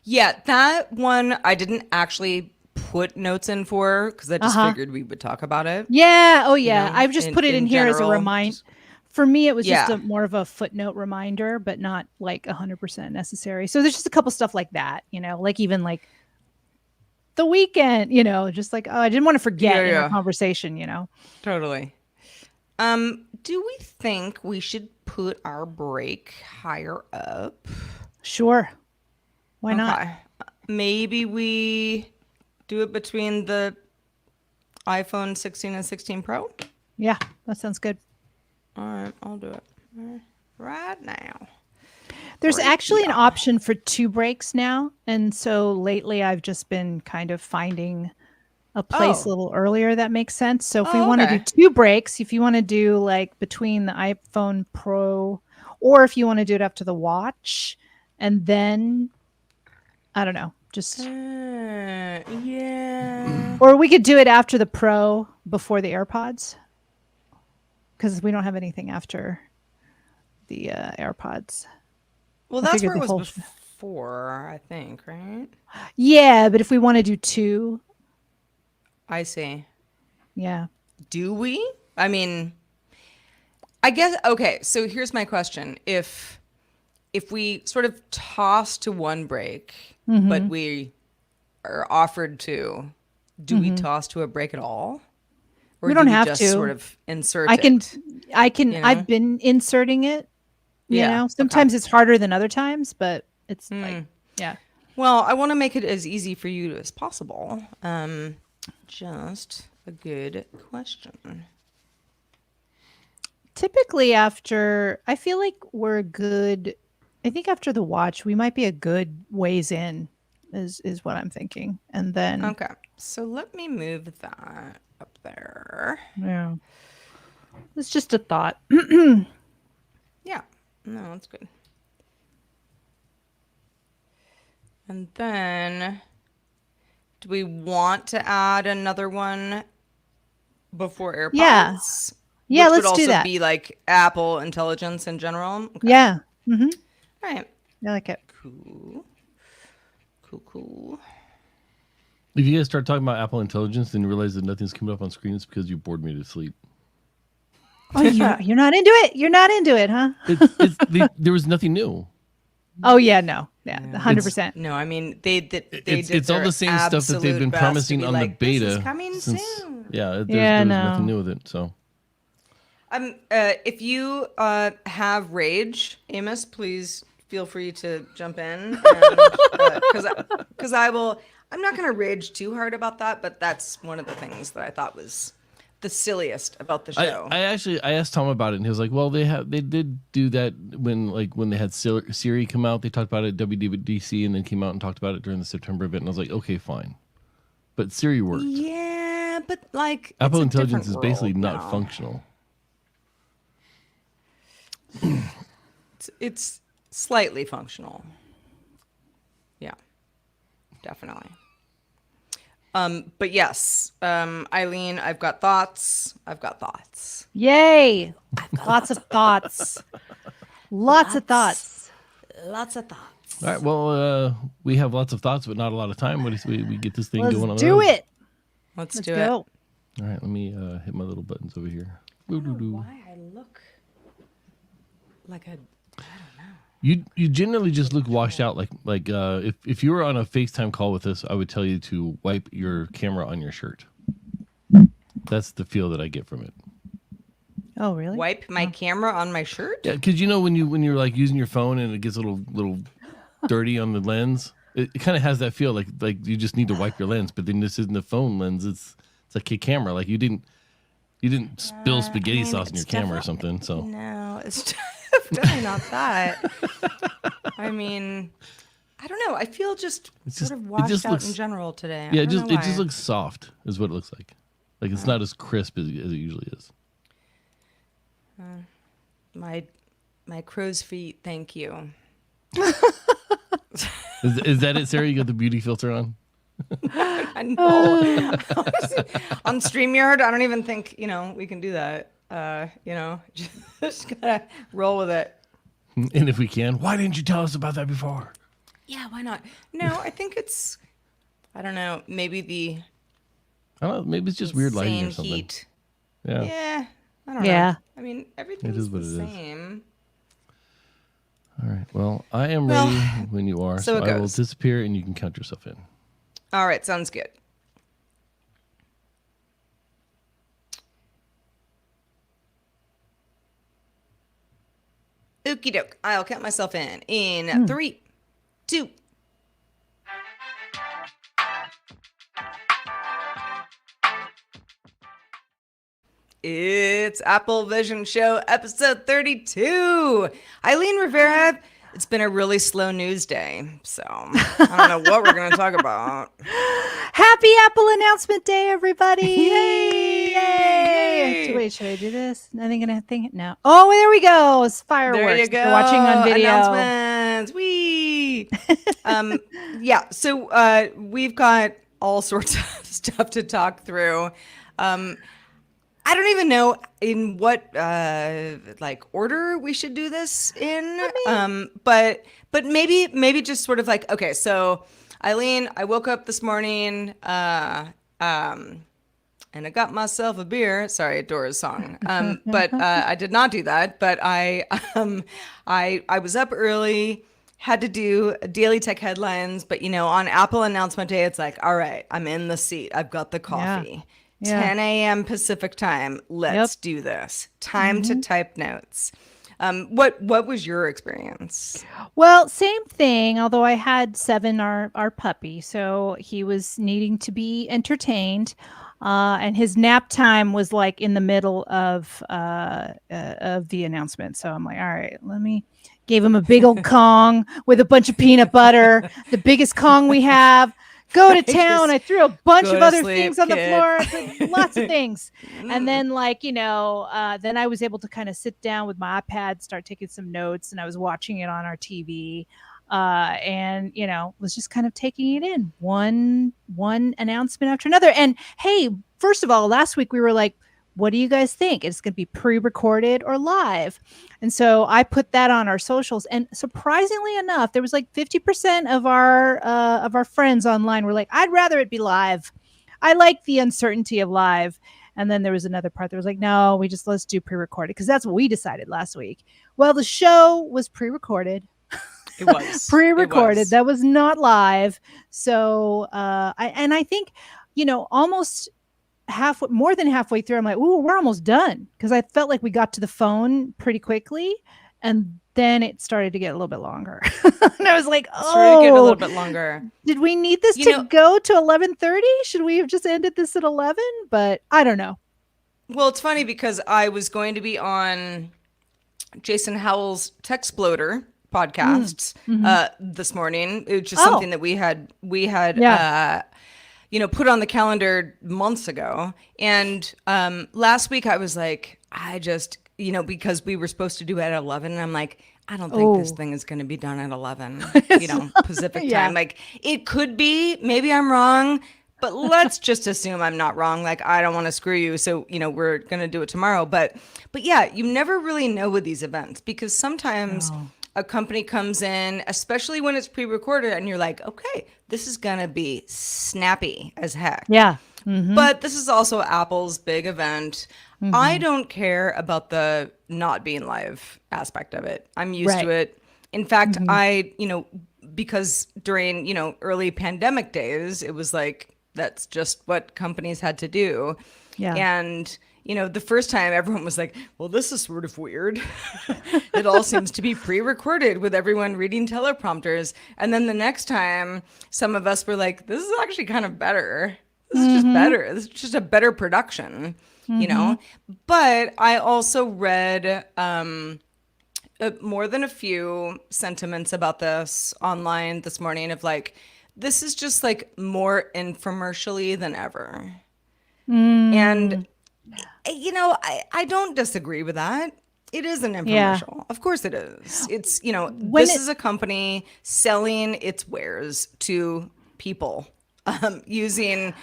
Yeah, that one I didn't actually put notes in for because I just Uh-huh. figured we would talk about it, Yeah. Oh, yeah. I just put it in in here as a general. remind. Just For me, it was just yeah. a more of a footnote reminder, but not like 100% necessary. So there's just a couple stuff like that, like even like the weekend, just like, oh, I didn't want to Yeah, forget in our yeah. conversation. Totally. Do we think we should put our break higher up? Sure. Why not? Okay. Maybe we do it between the iPhone 16 and 16 Pro? Yeah, that sounds good. All right, I'll do it right now. There's Right actually an here. option for 2 breaks now. And so lately I've just been kind of finding a place a Oh. little earlier that makes sense. So if we Oh, want to do okay. 2 breaks, if you want to do like between the iPhone Pro, or if you want to do it after the watch, and then I don't know, just Yeah. or we could do it after the Pro before the AirPods because we don't have anything after the AirPods. Well, I that's figured where the it was whole before, I think, right? yeah, but if we want to do 2, I see. yeah. Do we? I mean, I guess okay, so here's my question. If we sort of toss to one break, but Mm-hmm. we are offered to, do we Mm-hmm. toss to a break at all? Or We do don't we have just sort to. of insert I can, it, you I've know? been inserting it, Yeah, okay. Sometimes it's harder than other times, but it's like, Hmm. yeah. Well, I want to make it as easy for you as possible. Just a good question. Typically after, I feel like we're good. I think after the watch, we might be a good ways in is what I'm thinking. And then, Okay, so let me move that up there. yeah, it's just a thought. Yeah, no, that's good. And then, do we want to add another one before Yeah. AirPods? Yeah, Which would let's do also that. be like Apple Intelligence in general? Okay. Yeah. Mm-hmm. All right. I like it. Cool. Cool, cool. If you guys start talking about Apple Intelligence and you realize that nothing's coming up on screen, it's because you bored me to sleep. Oh, you're not into it? You're not into it, huh? There was nothing new. Oh yeah, no. Yeah, It's 100%. No, I mean, they did it's all their the same stuff that they've been absolute best to promising be on the like, this is beta coming since. soon. Yeah, Yeah, there was nothing no. new with it. So If you have rage, Amos, please feel free to jump in, because I will. I'm not going to rage too hard about that, but that's one of the things that I thought was the silliest about the show. I asked Tom about it, and he was like, "Well, they did do that when they had Siri come out. They talked about it at WWDC, and then came out and talked about it during the September event. And I was like, okay, fine, but Siri worked. Yeah, but like Apple it's a Intelligence different is basically world not now. functional. It's slightly functional. Yeah, definitely. But yes, Eileen, I've got thoughts. Yay! Lots of thoughts. Lots of thoughts. Lots of thoughts. All right, well, we have lots of thoughts, but not a lot of time. What do we get this thing Let's going on? do it. Let's Let's do go. All right, let me hit my little buttons over here. it. I don't know why I look like a. You generally just look washed out. Like if you were on a FaceTime call with us, I would tell you to wipe your camera on your shirt. That's the feel that I get from it. Oh, really? Wipe my camera on my shirt? Yeah, because when you're like using your phone and it gets a little dirty on the lens, it kind of has that feel like you just need to wipe your lens. But then this isn't the phone lens; it's like a camera. Like you didn't spill spaghetti sauce in your camera or something. So No, it's definitely not that. I mean, I don't know. I feel just sort of washed out in general today. Yeah, I don't know it why. just looks soft, is what it looks like. Like it's not as crisp as it usually is. My crow's feet. Thank you. Is that it, Sarah? You got the beauty filter on? I know. On StreamYard, I don't even think we can do that. Just gotta roll with it. And if we can, why didn't you tell us about that before? Yeah, why not? No, I think it's, I don't know, maybe I don't know. Maybe it's the just weird lighting or insane something. heat. Yeah, Yeah, I don't know. Yeah. I mean, it everything's is what the it is. same. All right. Well, I am Well, ready when you are, so so it I will goes. disappear and you can count yourself in. All right, sounds good. Okie doke. I'll count myself in 3, 2. It's Apple Vision Show episode 32. Eileen Rivera, it's been a really slow news day, so I don't know what we're going to talk about. Happy Apple Announcement Day, everybody! Yay! Yay! Wait, should I do this? Nothing gonna think? No. Oh, there we go. It's fireworks. There you If go. you're watching on video. Announcements. Wee. Yeah. So we've got all sorts of stuff to talk through. I don't even know in what like order we should do this in. But maybe just sort of like, okay, so Eileen, I woke up this morning and I got myself a beer. Sorry, Dora's song. But I did not do that. But I was up early, had to do daily tech headlines. But on Apple announcement day, it's like, all right, I'm in the seat. I've got the coffee. Yeah. 10 a.m. Pacific time. Let's do this. Time to type notes. What was your experience? Well, same thing. Although I had Seven, our puppy, so he was needing to be entertained, and his nap time was like in the middle of the announcement. So I'm like, all right, let me. Gave him a big old Kong with a bunch of peanut butter, the biggest Kong we have. Go to town. I threw a bunch of other things on the floor. It's like lots of things. And then then I was able to kind of sit down with my iPad, start taking some notes, and I was watching it on our TV. And was just kind of taking it in one announcement after another. And hey, first of all, last week we were like, what do you guys think? It's going to be pre-recorded or live? And so I put that on our socials, and surprisingly enough, there was like 50% of our friends online were like, I'd rather it be live. I like the uncertainty of live. And then there was another part that was like, no, let's do pre-recorded, because that's what we decided last week. Well, the show was pre-recorded. It was pre-recorded. It was. That was not live. So I think, almost more than halfway through, I'm like, ooh, we're almost done, because I felt like we got to the phone pretty quickly, and then it started to get a little bit longer. And I was like, started to get a little bit longer. Did we need this to go to 11:30? Should we have just ended this at 11? But I don't know. Well, it's funny because I was going to be on Jason Howell's Techsploder podcasts this morning. It's just something that we had put on the calendar months ago. And last week I was like, because we were supposed to do it at 11, and I'm like, I don't think this thing is going to be done at 11, Pacific time. Like, it could be, maybe I'm wrong, but let's just assume I'm not wrong. Like, I don't want to screw you. So, we're going to do it tomorrow. But yeah, you never really know with these events, because sometimes a company comes in, especially when it's pre-recorded, and you're like, okay, this is going to be snappy as heck. Yeah. But this is also Apple's big event. I don't care about the not being live aspect of it. I'm used to it. In fact, because during, early pandemic days, it was like, that's just what companies had to do. Yeah. And, the first time everyone was like, well, this is sort of weird. It all seems to be pre-recorded with everyone reading teleprompters. And then the next time, some of us were like, this is actually kind of better. This is just better. This is just a better production, But I also read more than a few sentiments about this online this morning of like, this is just like more infomercially than ever. And, I don't disagree with that. It is an infomercial. Yeah. Of course it is. It's, this is a company selling its wares to people using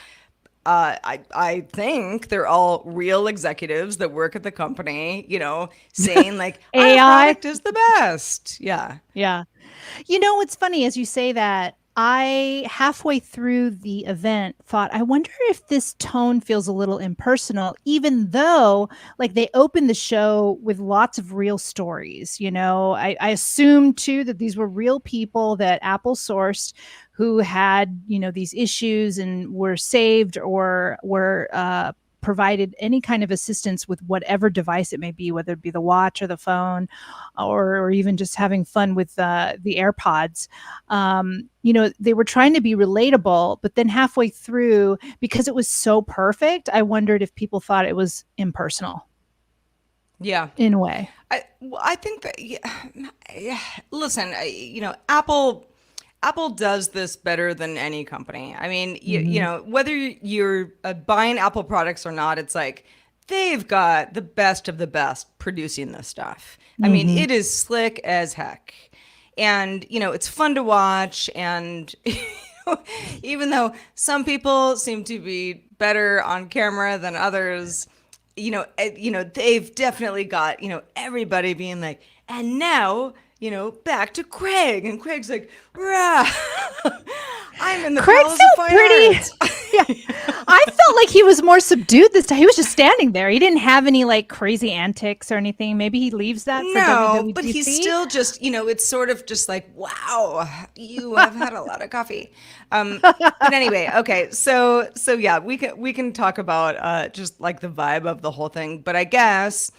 I think they're all real executives that work at the company, saying like our AI. product is the best. Yeah. Yeah. You know, what's funny as you say that, I halfway through the event thought, I wonder if this tone feels a little impersonal, even though like they opened the show with lots of real stories. I assumed too that these were real people that Apple sourced who had, these issues and were saved or were provided any kind of assistance with whatever device it may be, whether it be the watch or the phone, or even just having fun with the AirPods. They were trying to be relatable, but then halfway through, because it was so perfect, I wondered if people thought it was impersonal Yeah. in a way. I think that, yeah. Listen, Apple does this better than any company. I mean, whether you're buying Apple products or not, it's like they've got the best of the best producing this stuff. I mean, it is slick as heck. And, it's fun to watch. And even though some people seem to be better on camera than others, they've definitely got, everybody being like, and now, back to Craig. And Craig's like, rah, I'm in the Craig Palace of felt Fine pretty. Arts. Yeah. I felt like he was more subdued this time. He was just standing there. He didn't have any like crazy antics or anything. Maybe he leaves that for No, WWDC. but he's still just, it's sort of just like, wow, you have had a lot of coffee. But anyway, okay, so yeah, we can talk about just like the vibe of the whole thing. But I guess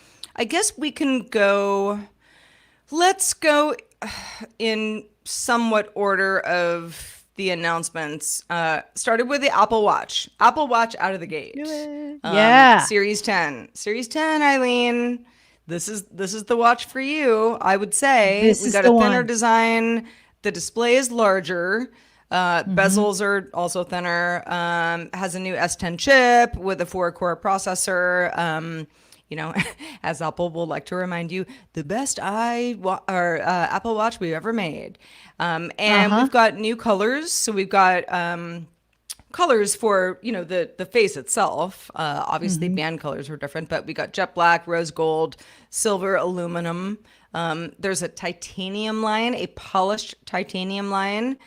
we can go. Let's go in somewhat order of the announcements. Started with the Apple Watch. Apple Watch out of the gate. Yeah. Series 10. Series 10, Eileen. This is the watch for you, I would say. This We is got the a thinner one. design. The display is larger. Bezels are also thinner. Has a new S10 chip with a 4-core processor. As Apple will like to remind you, the best Apple Watch we've ever made. And we've got new colors. So we've got colors for, the face itself. Obviously, band colors were different, but we got jet black, rose gold, silver, aluminum. There's a titanium line, a polished titanium line.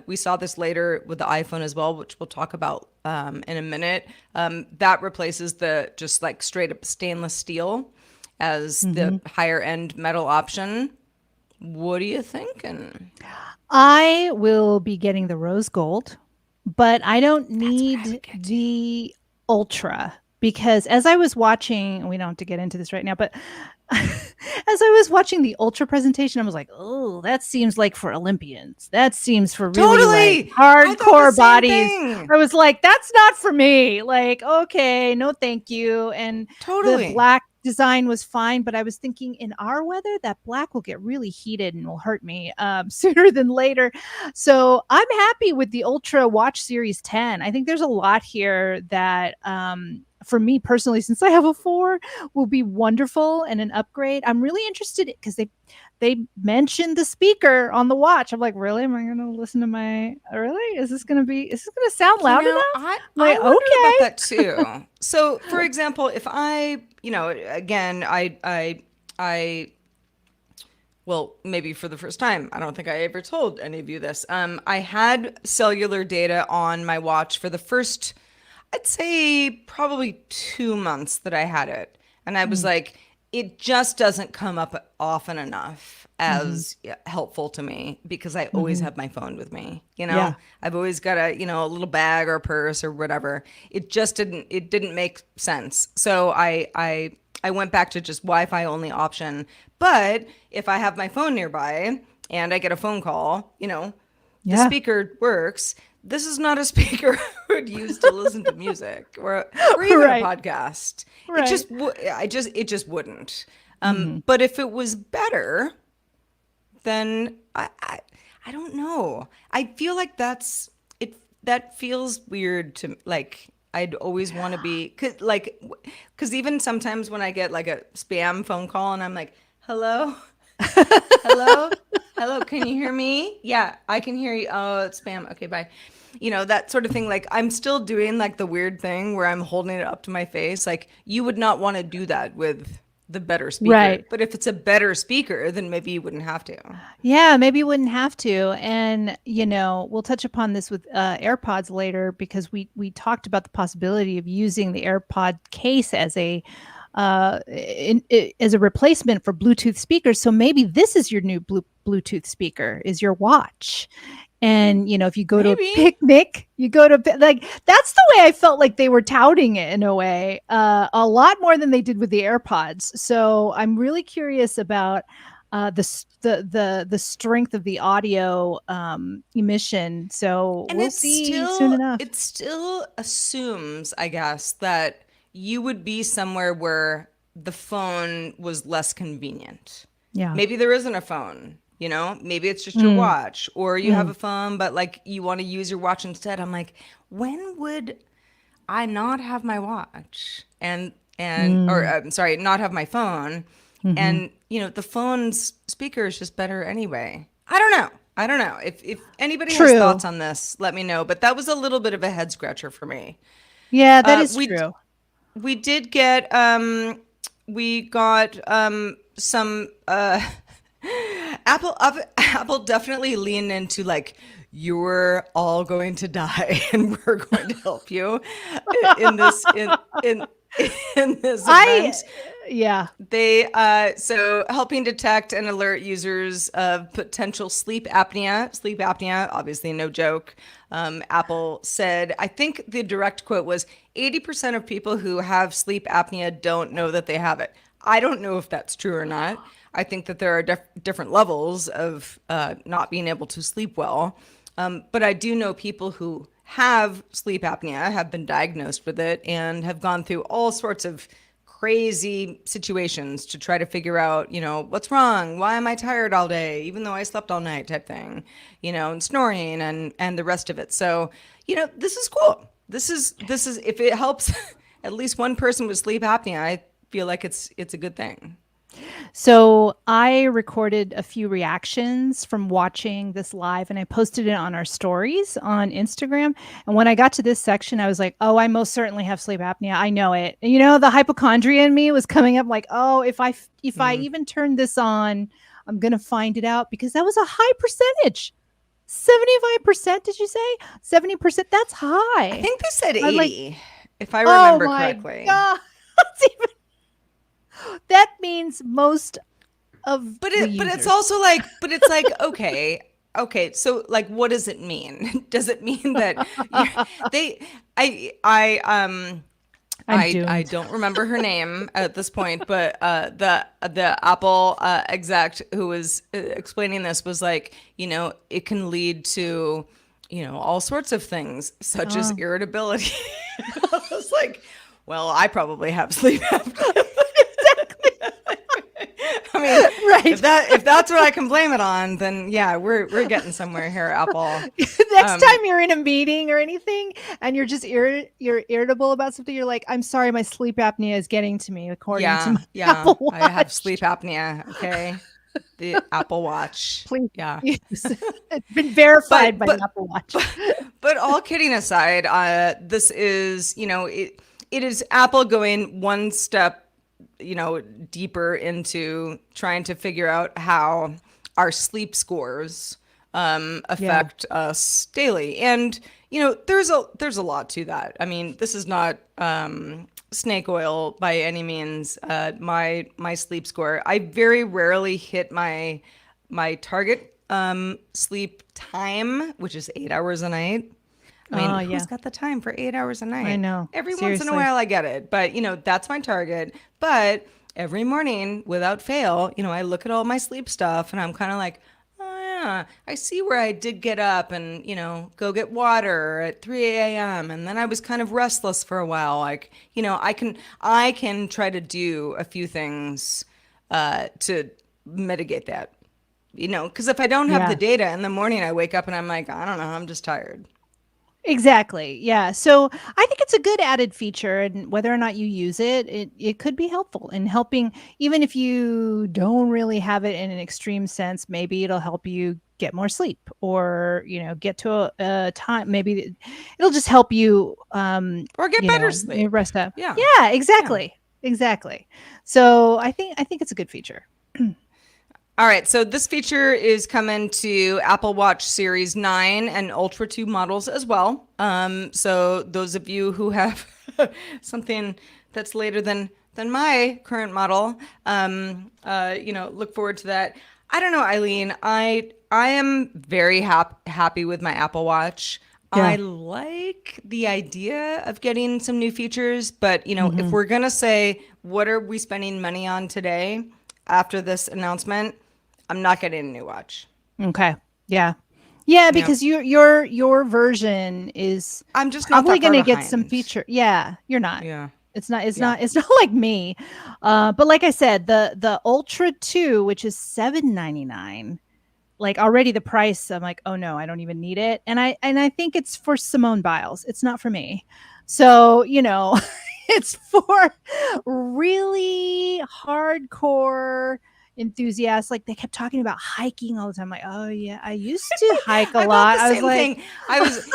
We saw this later with the iPhone as well, which we'll talk about in a minute. That replaces the just like straight up stainless steel as the higher end metal option. What are you thinking? I will be getting the rose gold, but I don't need the ultra, because as I was watching, we don't have to get into this right now, but as I was watching the ultra presentation, I was like, oh, that seems like for Olympians. That seems for really like hardcore bodies. Thing. I was like, that's not for me. Like, okay, no, thank you. And Totally. the black design was fine, but I was thinking in our weather, that black will get really heated and will hurt me sooner than later. So I'm happy with the Ultra Watch Series 10. I think there's a lot here that for me personally, since I have a 4, will be wonderful and an upgrade. I'm really interested because they mentioned the speaker on the watch. I'm like, really? Am I going to listen to really? Is this going to sound loud enough? I Like, wonder okay. about that too. So, for example, if I, again, well, maybe for the first time, I don't think I ever told any of you this. I had cellular data on my watch for the first, I'd say probably 2 months that I had it. And I was like, it just doesn't come up often enough as helpful to me because I always have my phone with me. Yeah. I've always got a little bag or purse or whatever. It didn't make sense. So I went back to just Wi-Fi only option. But if I have my phone nearby and I get a phone call, the speaker works. This is not a speaker I would use to listen to music or even a podcast. Right. It just wouldn't. But if it was better, then I don't know. I feel like that feels weird to like. I'd always want to be because even sometimes when I get like a spam phone call and I'm like, hello, hello, Hello, can you hear me? Yeah, I can hear you. Oh, it's spam. Okay, bye. That sort of thing. Like, I'm still doing like the weird thing where I'm holding it up to my face. Like, you would not want to do that with the better speaker. Right. But if it's a better speaker, then maybe you wouldn't have to. Yeah, maybe you wouldn't have to. And we'll touch upon this with AirPods later because we talked about the possibility of using the AirPod case as as a replacement for Bluetooth speakers. So maybe this is your new Bluetooth speaker, is your watch. And if you go to a Maybe. picnic, like that's the way I felt like they were touting it in a way, a lot more than they did with the AirPods. So I'm really curious about the strength of the audio emission. So And we'll see soon enough. it still assumes, I guess, that you would be somewhere where the phone was less convenient. Yeah. Maybe there isn't a phone, maybe it's just your Mm. watch, or you have a phone, but like you want to use your watch instead. I'm like, when would I not have my watch or I'm sorry, not have my phone? And the phone's speaker is just better anyway. I don't know. If anybody has True. thoughts on this, let me know. But that was a little bit of a head scratcher for me. Yeah, that is we true. we did get we got some Apple definitely leaned into like, you're all going to die and we're going to help you in this in this event. Yeah. They so helping detect and alert users of potential sleep apnea. Sleep apnea, obviously no joke. Apple said, I think the direct quote was 80% of people who have sleep apnea don't know that they have it. I don't know if that's true or not. I think that there are different levels of not being able to sleep well. But I do know people who have sleep apnea, have been diagnosed with it, and have gone through all sorts of crazy situations to try to figure out, what's wrong? Why am I tired all day, even though I slept all night type thing, and snoring and the rest of it. So, this is cool. This is if it helps at least one person with sleep apnea, I feel like it's a good thing. So I recorded a few reactions from watching this live and I posted it on our stories on Instagram. And when I got to this section, I was like, oh, I most certainly have sleep apnea. I know it. And, the hypochondria in me was coming up like, oh, if I even turn this on, I'm going to find it out because that was a high percentage. 75%, did you say? 70%? That's high. I think they said 80, like, if I remember oh my correctly. God. That's even that means most of but it's like okay, so like what does it mean? Does it mean that I don't remember her name at this point, but the Apple exec who was explaining this was like, it can lead to all sorts of things such as irritability. I was like, well, I probably have sleep apnea. I mean, right. If that's what I can blame it on, then yeah, we're getting somewhere here, Apple. Next time you're in a meeting or anything and you're just you're irritable about something, you're like, I'm sorry, my sleep apnea is getting to me according to my Apple Watch. I have sleep apnea. Okay, the Apple Watch. Please. Yeah, it's been verified by the Apple Watch. But all kidding aside, this is it is Apple going one step deeper into trying to figure out how our sleep scores affect us daily. And there's a lot to that. I mean, this is not snake oil by any means. My sleep score, I very rarely hit my target sleep time, which is 8 hours a night. I mean, who's got the time for 8 hours a night? I know. Every once in a while I get it, but that's my target. But every morning without fail, I look at all my sleep stuff and I'm kind of like, oh yeah, I see where I did get up and, go get water at 3 a.m. And then I was kind of restless for a while. Like, I can try to do a few things to mitigate that, because if I don't have the data in the morning, I wake up and I'm like, I don't know, I'm just tired. Exactly. Yeah. So I think it's a good added feature, and whether or not you use it, it could be helpful in helping, even if you don't really have it in an extreme sense, maybe it'll help you get more sleep or, get to a time. Maybe it'll just help you, Or get better sleep. rest up. Yeah. Yeah, Yeah. exactly. Exactly. So I think it's a good feature. All right, so this feature is coming to Apple Watch Series 9 and Ultra 2 models as well. So those of you who have something that's later than my current model, look forward to that. I don't know, Eileen. I am very happy with my Apple Watch. I Yeah. like the idea of getting some new features, but if Mhm. we're gonna say what are we spending money on today after this announcement, I'm not getting a new watch. Okay. Yeah. Yeah, Yeah. because your version is I'm just not probably that far gonna get some behind. feature. Yeah, you're not. Yeah. It's Yeah. not it's not like me. But like I said, the Ultra 2, which is $799, like already the price, I'm like, oh no, I don't even need it. And I think it's for Simone Biles. It's not for me. So, it's for really hardcore enthusiasts. Like they kept talking about hiking all the time. Like, oh yeah, I used to hike a I thought lot. the I was same like, thing.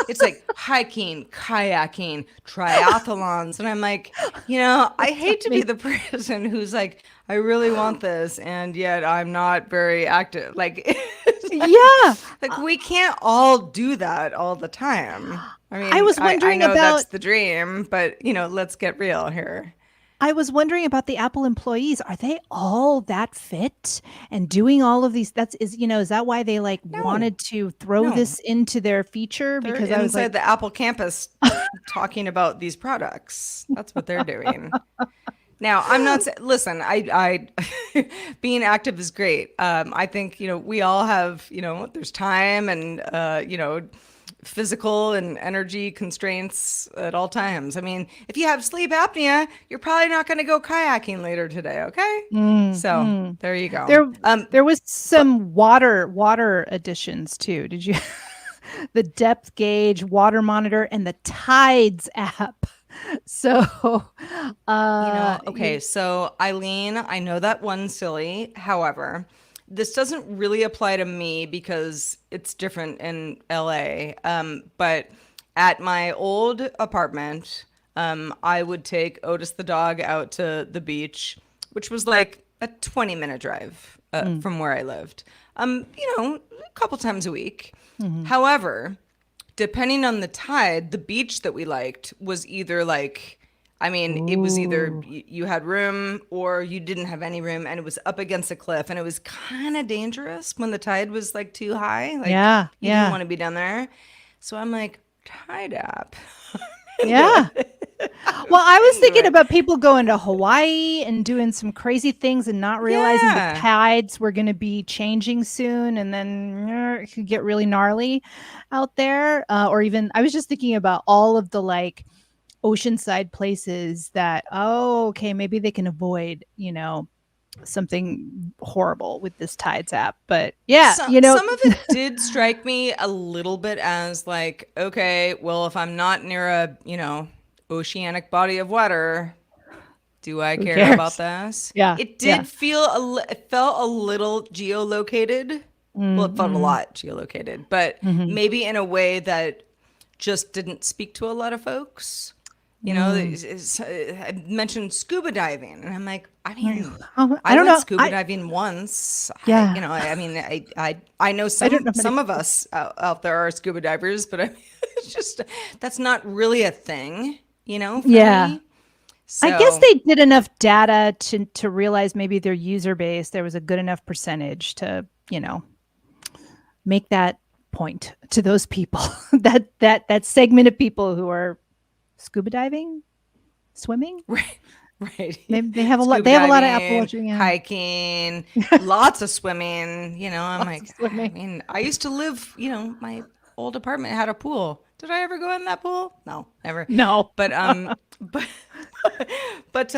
It's like hiking, kayaking, triathlons. And I'm like, I that's not hate to be me. the person who's like, I really want this. And yet I'm not very active. Like, it's Yeah. like we can't all do that all the time. I I mean, was I wondering know that's about the dream, but, let's get real here. I was wondering about the Apple employees. Are they all that fit and doing all of these? Is that why they like No, wanted to throw no. this into their feature? They're Because I was inside like, the Apple campus talking about these products. That's what they're doing. Now, I'm not listen, being active is great. I think, we all have, there's time and, physical and energy constraints at all times. I mean, if you have sleep apnea, you're probably not going to go kayaking later today. Okay. mm, So mm. there you go. there there was But some water additions too. Did you the depth gauge, water monitor, and the Tides app? So Okay, so Eileen, I know that one's silly. However, this doesn't really apply to me because it's different in LA. But at my old apartment, I would take Otis the dog out to the beach, which was like a 20-minute drive from where I lived, a couple times a week. mhm. However, depending on the tide, the beach that we liked was either like, I mean, it was either Ooh. you had room or you didn't have any room, and it was up against a cliff, and it was kind of dangerous when the tide was like too high. Like Yeah, you didn't yeah, want to be down there. So I'm like, Tide app. yeah. Well, I was Into thinking it. about people going to Hawaii and doing some crazy things and not realizing the Yeah. tides were going to be changing soon, and then it could get really gnarly out there. Or even, I was just thinking about all of the like oceanside places that, oh, okay, maybe they can avoid, something horrible with this tides app. But yeah, Some of it did strike me a little bit as like, okay, well, if I'm not near a, oceanic body of water, do I who care about cares? this? Yeah, It yeah. did it felt a little geolocated. Well, it felt a Mm-hmm. lot geolocated, but Mm-hmm. maybe in a way that just didn't speak to a lot of folks. Mm. I mentioned scuba diving, and I'm like, I mean, I I don't went know. scuba diving once. Yeah. I mean, I know I don't some know many some of people. us out there are scuba divers, but I mean, it's just that's not really a thing, for Yeah. me. I guess So they did enough data to realize maybe their user base, there was a good enough percentage to, make that point to those people, that segment of people who are scuba diving, swimming. right, right. They have a lot. Scuba They have a lot of Apple diving, Watching. Yeah, hiking, lots of swimming. I'm lots of like, I swimming. mean, I used to live, my old apartment had a pool. Did I ever go in that pool? No, never. No. But but But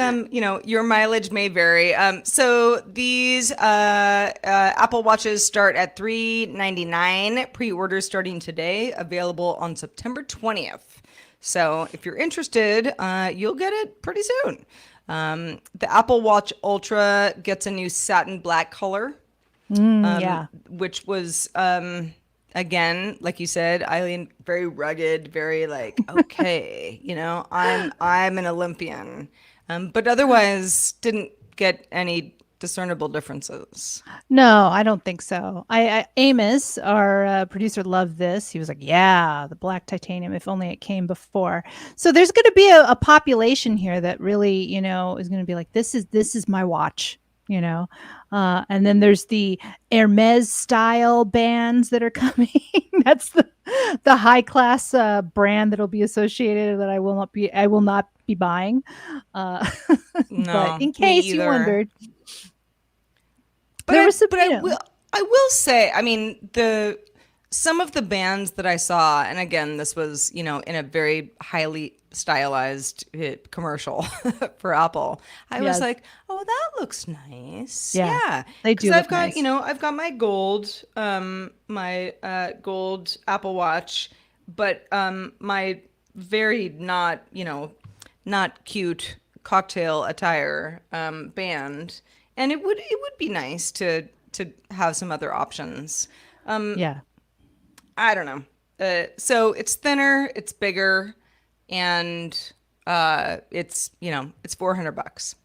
your mileage may vary. So these Apple Watches start at $399. Pre-order starting today, available on September 20th. So if you're interested, you'll get it pretty soon. The Apple Watch Ultra gets a new satin black color, Yeah. which was again, like you said, Eileen, very rugged, very like, okay, I'm an Olympian, but otherwise didn't get any discernible differences. No, I don't think so. Amos, our producer, loved this. He was like, "Yeah, the black titanium. If only it came before." So there's going to be a population here that really, is going to be like, "This is my watch." And then there's the Hermes style bands that are coming. That's the high class brand that'll be associated that I will not be buying. Uh, No, but in me case you either. wondered. But There I, was some, but I will say, I mean, some of the bands that I saw, and again, this was, in a very highly stylized commercial for Apple. I was Yes. like, oh, that looks nice. Yeah, Yeah. they Because do I've look got, nice. I've got my gold, gold Apple Watch, but my very not cute cocktail attire band, and it would be nice to have some other options. Yeah. I don't know. So it's thinner, it's bigger, and it's $400.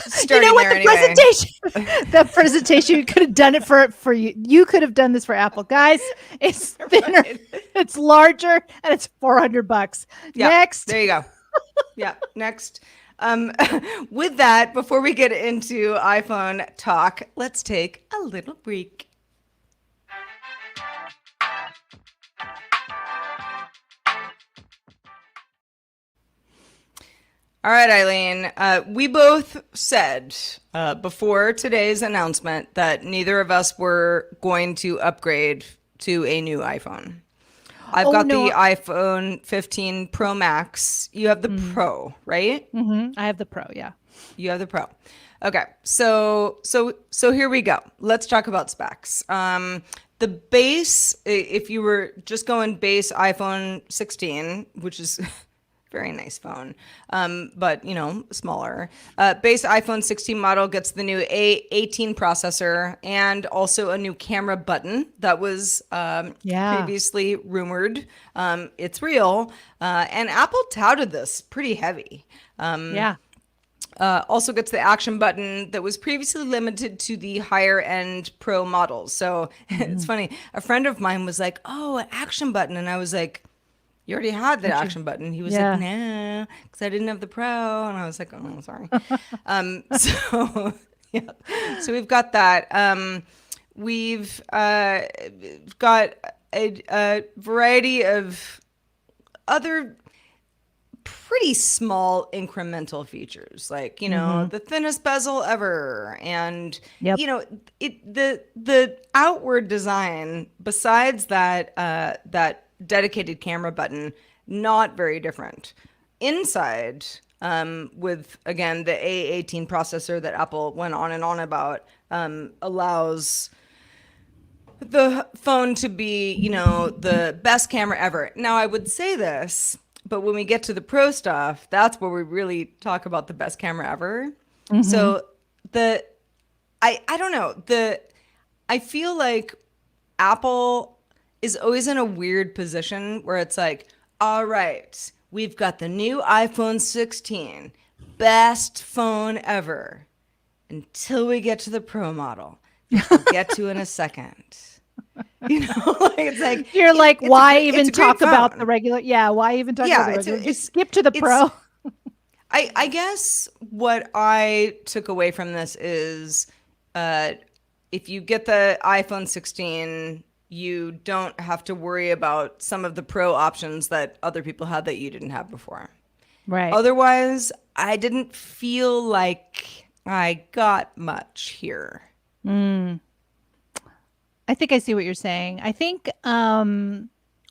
Starting there anyway. The presentation, you could have done it for you. You could have done this for Apple. Guys, it's thinner, it's larger, and it's $400. Yeah, Next. there you go. Yeah, next. With that, before we get into iPhone talk, let's take a little break. All right, Eileen. We both said before today's announcement that neither of us were going to upgrade to a new iPhone. I've got no. the iPhone 15 Pro Max. You have the Pro, right? I have the Pro, yeah. You have the Pro. Okay, so here we go. Let's talk about specs. The base, if you were just going base iPhone 16, which is very nice phone, but smaller. Base iPhone 16 model gets the new A18 processor and also a new camera button that was previously rumored. It's real, and Apple touted this pretty heavy. Yeah. Also gets the action button that was previously limited to the higher end Pro models. So it's funny. A friend of mine was like, "Oh, an action button," and I was like, "You already had the action button." He was Yeah. like, "No, because I didn't have the Pro," and I was like, "Oh, sorry." So yeah, so we've got that. We've got a variety of other pretty small incremental features, like the thinnest bezel ever, and Yep. the outward design, besides that that dedicated camera button, not very different. Inside, with again the A18 processor that Apple went on and on about, allows the phone to be, the best camera ever. Now, I would say this, but when we get to the Pro stuff, that's where we really talk about the best camera ever. So I don't know, I feel like Apple is always in a weird position where it's like, all right, we've got the new iPhone 16, best phone ever, until we get to the Pro model, which we'll get to in a second. It's like You're like, why even it's a great talk about phone. the regular? Yeah, why even talk about the it's- regular? it's- Just skip to the Pro. I guess what I took away from this is if you get the iPhone 16, you don't have to worry about some of the Pro options that other people had that you didn't have before. Right. Otherwise, I didn't feel like I got much here. I think I see what you're saying. I think,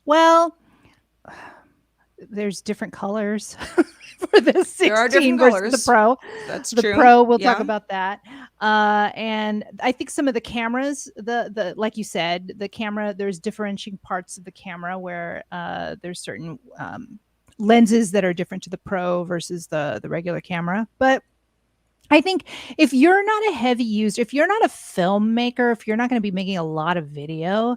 well, there's different colors for the 16 There are different versus colors. the Pro. That's The true. Pro, we'll Yeah. talk about that. And I think some of the cameras, the like you said, the camera, there's differentiating parts of the camera where there's certain lenses that are different to the Pro versus the regular camera. But I think if you're not a heavy user, if you're not a filmmaker, if you're not going to be making a lot of video,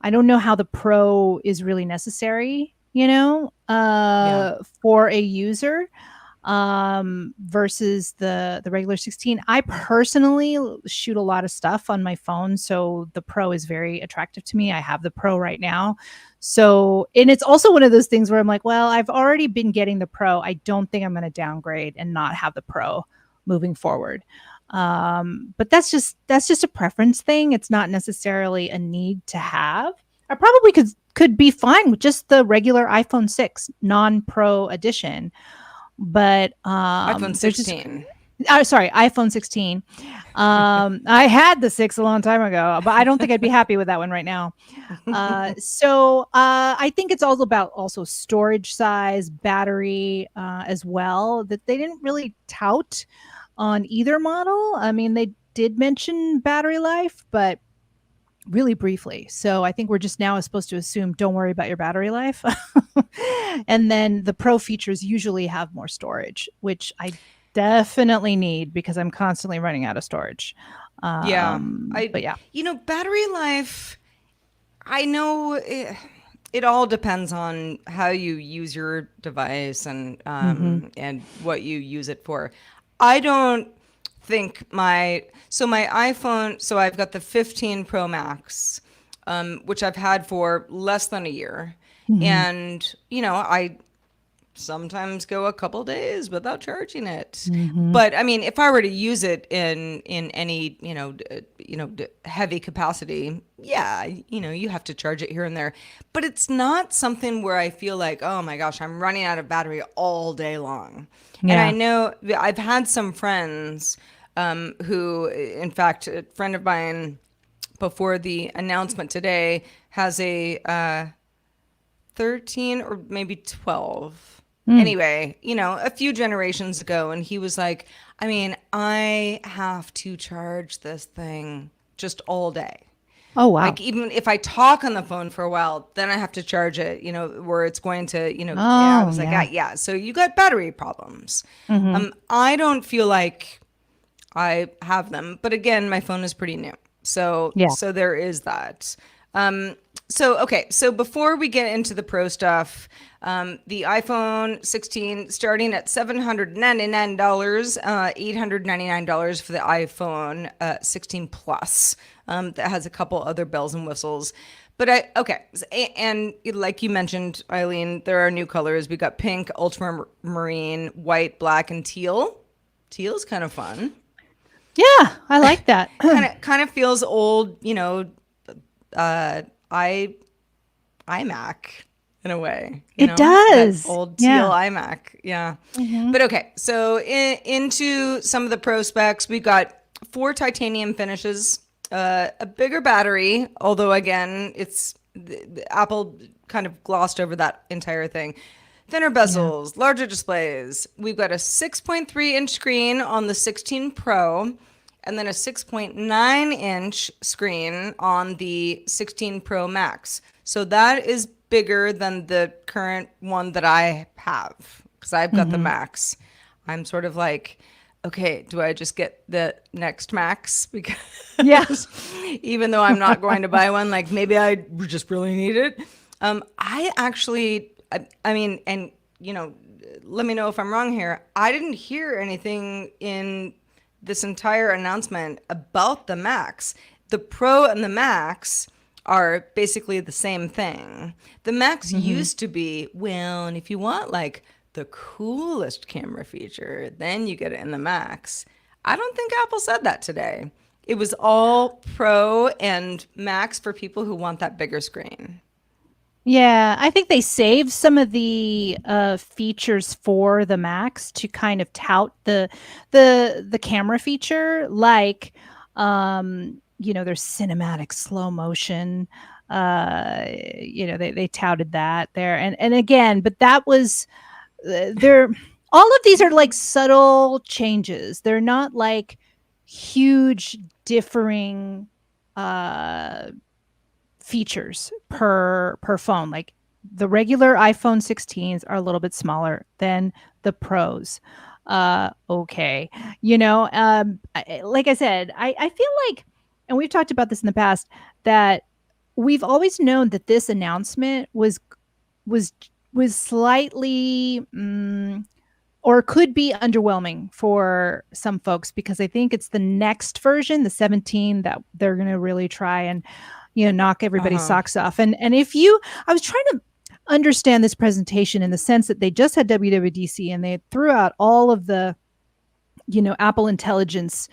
I don't know how the Pro is really necessary, for a user versus the regular 16. I personally shoot a lot of stuff on my phone, so the Pro is very attractive to me. I have the Pro right now. So, and it's also one of those things where I'm like, well, I've already been getting the Pro. I don't think I'm going to downgrade and not have the Pro moving forward. But that's just a preference thing. It's not necessarily a need to have. I probably could be fine with just the regular iPhone 6 non-Pro edition. But iPhone 16. Sorry, iPhone 16. I had the 6 a long time ago, but I don't think I'd be happy with that one right now. So I think it's all about also storage size, battery as well, that they didn't really tout on either model. I mean, they did mention battery life, but really briefly. So I think we're just now supposed to assume don't worry about your battery life. And then the Pro features usually have more storage, which I definitely need because I'm constantly running out of storage. But yeah. Battery life, I know it all depends on how you use your device and what you use it for. I don't think my iPhone, so I've got the 15 Pro Max, which I've had for less than a year. And, I sometimes go a couple days without charging it. But I mean, if I were to use it in any, heavy capacity, yeah, you have to charge it here and there. But it's not something where I feel like, oh my gosh, I'm running out of battery all day long. Yeah. And I know I've had some friends who, in fact, a friend of mine before the announcement today has a 13 or maybe 12. Anyway, a few generations ago, and he was like, I mean, I have to charge this thing just all day. Oh, wow. Like, even if I talk on the phone for a while, then I have to charge it, where it's going to, I was like, yeah. So you got battery problems. I don't feel like I have them, but again, my phone is pretty new. So there is that. So before we get into the Pro stuff, the iPhone 16 starting at $799, $899 for the iPhone 16 Plus. That has a couple other bells and whistles. But and like you mentioned, Eileen, there are new colors. We got pink, ultramarine, white, black, and teal. Teal's kind of fun. Yeah, I like that. kind of feels old, iMac in a way. It does. That old teal iMac. Yeah. But okay, so into some of the Pro specs, we've got 4 titanium finishes, a bigger battery, although again, it's the Apple kind of glossed over that entire thing. Thinner bezels, larger displays. We've got a 6.3-inch screen on the 16 Pro, and then a 6.9-inch screen on the 16 Pro Max. So that is bigger than the current one that I have, because I've got the Max. I'm sort of like, okay, do I just get the next Max? Because even though I'm not going to buy one, like maybe I just really need it. I mean, and let me know if I'm wrong here. I didn't hear anything in this entire announcement about the Max. The Pro and the Max are basically the same thing. The Max used to be, well, and if you want like the coolest camera feature, then you get it in the Max. I don't think Apple said that today. It was all Pro and Max for people who want that bigger screen. Yeah, I think they saved some of the features for the Max to kind of tout the camera feature, like there's cinematic slow motion. They touted that there, and again, but that was they're all of these are like subtle changes. They're not like huge differing uh features per phone. Like the regular iPhone 16s are a little bit smaller than the Pros. Okay. Like I said, I feel like, and we've talked about this in the past, that we've always known that this announcement was was slightly or could be underwhelming for some folks, because I think it's the next version, the 17, that they're going to really try and knock everybody's socks off. And I was trying to understand this presentation in the sense that they just had WWDC and they threw out all of the Apple Intelligence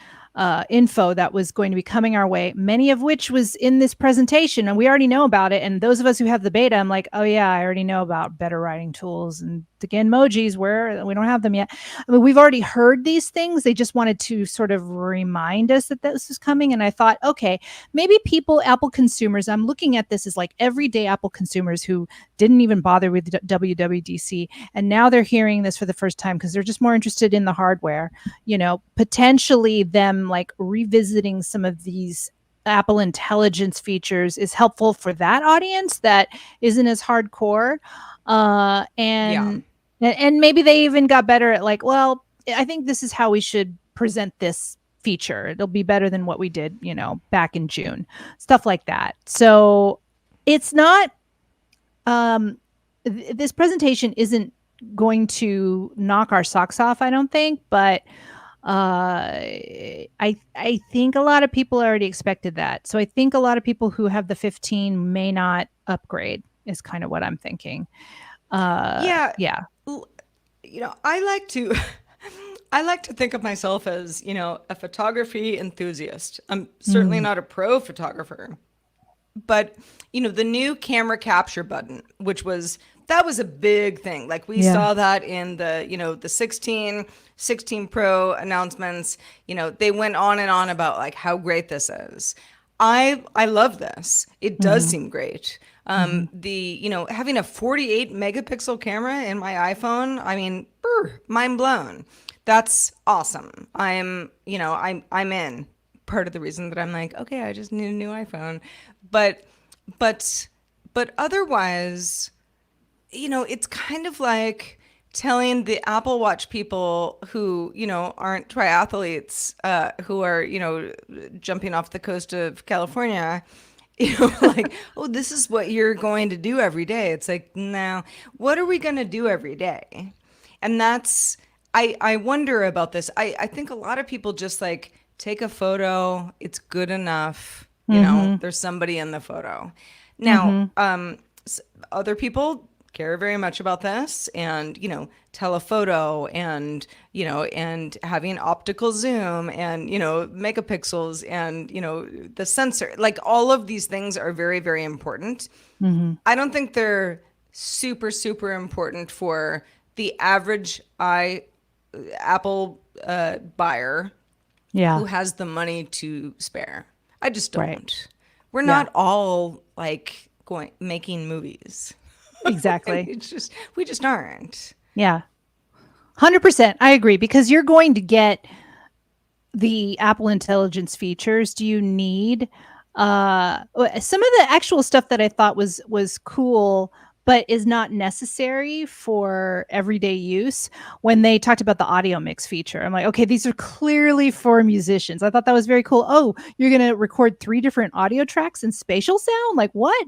info that was going to be coming our way, many of which was in this presentation, and we already know about it. And those of us who have the beta, I'm like, oh yeah, I already know about better writing tools and again emojis, where we don't have them yet. I mean, we've already heard these things. They just wanted to sort of remind us that this is coming. And I thought, okay, maybe Apple consumers, I'm looking at this as like everyday Apple consumers who didn't even bother with WWDC, and now they're hearing this for the first time because they're just more interested in the hardware. Potentially them like revisiting some of these Apple Intelligence features is helpful for that audience that isn't as hardcore. And maybe they even got better at like, well, I think this is how we should present this feature. It'll be better than what we did, back in June, stuff like that. So it's not, this presentation isn't going to knock our socks off, I don't think, but I think a lot of people already expected that. So I think a lot of people who have the 15 may not upgrade, is kind of what I'm thinking. Yeah. Yeah. I like to I like to think of myself as, a photography enthusiast. I'm certainly not a pro photographer, but the new camera capture button, that was a big thing. Like we saw that in the 16 Pro announcements. They went on and on about like how great this is. I love this. It does seem great. Having a 48 megapixel camera in my iPhone, I mean, mind blown. That's awesome. I'm in. Part of the reason that I'm like, okay, I just need a new iPhone. But otherwise, it's kind of like telling the Apple Watch people who, aren't triathletes, who are, jumping off the coast of California, like, oh, this is what you're going to do every day. It's like, no, what are we going to do every day? And I wonder about this. I think a lot of people just like take a photo. It's good enough. There's somebody in the photo. Now, other people care very much about this, and telephoto, and and having optical zoom, and megapixels, and the sensor, like all of these things are very, very important. I don't think they're super, super important for the average Apple buyer who has the money to spare. I just don't. Right. We're not all like making movies. Exactly. we just aren't. Yeah. 100%. I agree, because you're going to get the Apple Intelligence features. Do you need some of the actual stuff that I thought was cool but is not necessary for everyday use? When they talked about the audio mix feature, I'm like, okay, these are clearly for musicians. I thought that was very cool. Oh, you're going to record 3 different audio tracks in spatial sound? Like, what?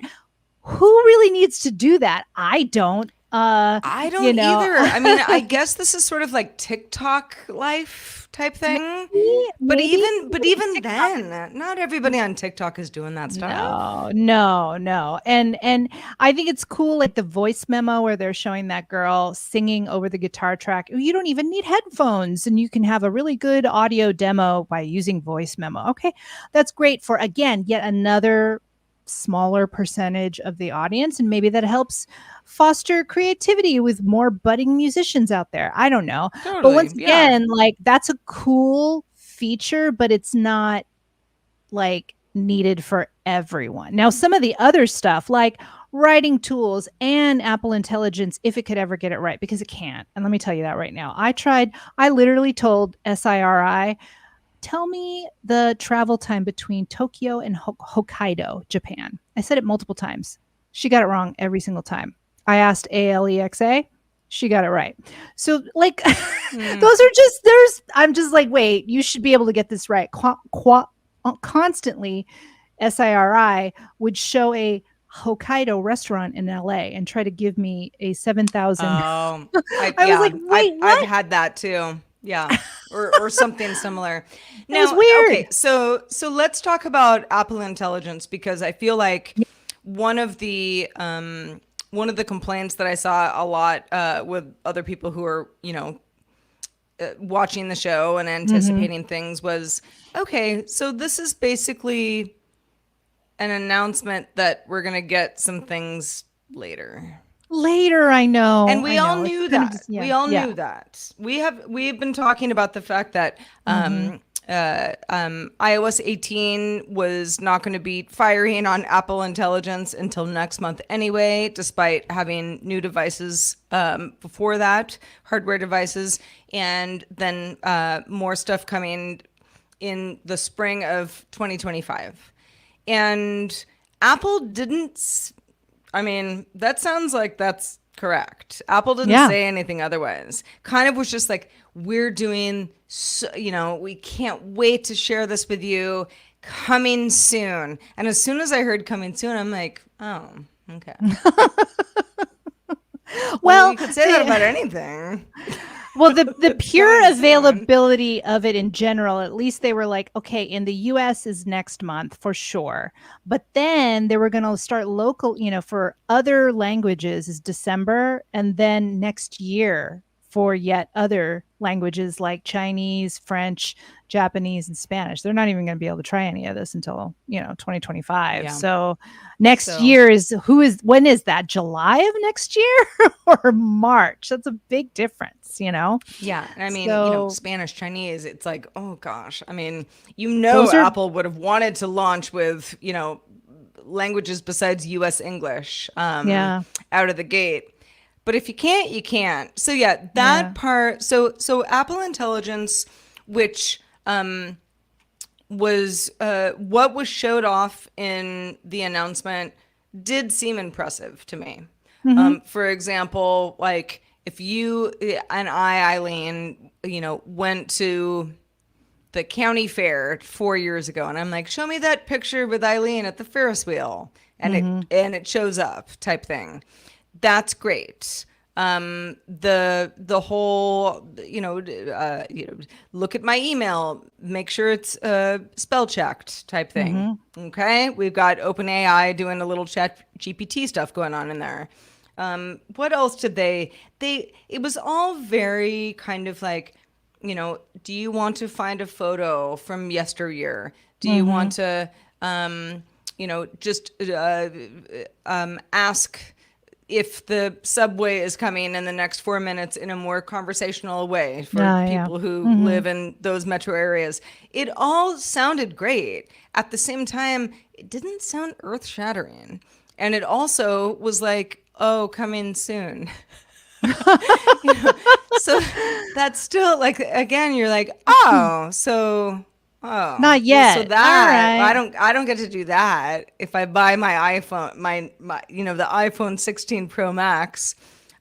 Who really needs to do that? I don't. I don't either. I mean, I guess this is sort of like TikTok life type thing. Maybe. But even then, not everybody on TikTok is doing that stuff. No. And I think it's cool, like the voice memo where they're showing that girl singing over the guitar track. You don't even need headphones, and you can have a really good audio demo by using voice memo. Okay, that's great for, again, yet another smaller percentage of the audience, and maybe that helps foster creativity with more budding musicians out there. I don't know. Totally, but once again, like, that's a cool feature, but it's not like needed for everyone. Now, some of the other stuff like writing tools and Apple Intelligence, if it could ever get it right, because it can't. And let me tell you that right now. I literally told SIRI, tell me the travel time between Tokyo and Hokkaido, Japan. I said it multiple times. She got it wrong every single time. I asked ALEXA. She got it right. So like those are just I'm just like, wait, you should be able to get this right. Constantly SIRI would show a Hokkaido restaurant in LA and try to give me a 7,000. Oh, I was like, wait, I've what? had that too. Yeah. Or something similar. It was weird. Okay, so let's talk about Apple Intelligence, because I feel like one of the complaints that I saw a lot with other people who are, watching the show and anticipating things was, okay, so this is basically an announcement that we're going to get some things later. I know. And we all know. knew It's kind that. of just- yeah, We all yeah. knew that. We've been talking about the fact that iOS 18 was not going to be firing on Apple Intelligence until next month anyway, despite having new devices before that, hardware devices, and then more stuff coming in the spring of 2025. And Apple didn't. I mean, that sounds like that's correct. Apple didn't say anything otherwise. Kind of was just like, we're doing, we can't wait to share this with you. Coming soon. And as soon as I heard coming soon, I'm like, oh, okay. Well, you could say that about anything. Well, the pure availability of it in general, at least they were like, okay, in the US is next month for sure. But then they were going to start local, for other languages is December, and then next year for yet other languages like Chinese, French, Japanese, and Spanish. They're not even going to be able to try any of this until, 2025. Yeah. So next year when is that? July of next year or March? That's a big difference, Yeah. I mean, Spanish, Chinese, it's like, oh gosh. I mean, Apple would have wanted to launch with, languages besides US English out of the gate. But if you can't, you can't. So yeah, that part. So Apple Intelligence, which was what was showed off in the announcement, did seem impressive to me. For example, like if you and Eileen, went to the county fair 4 years ago, and I'm like, show me that picture with Eileen at the Ferris wheel, and it shows up, type thing. That's great. The whole, look at my email, make sure it's spell checked type thing. Okay. We've got OpenAI doing a little chat GPT stuff going on in there. What else did it was all very kind of like, do you want to find a photo from yesteryear? Do you want to, just ask if the subway is coming in the next 4 minutes in a more conversational way for people who live in those metro areas. It all sounded great. At the same time, it didn't sound earth-shattering. And it also was like, oh, coming soon. So that's still like, again, you're like, not yet. So that I don't get to do that if I buy my iPhone, my the iPhone 16 Pro Max.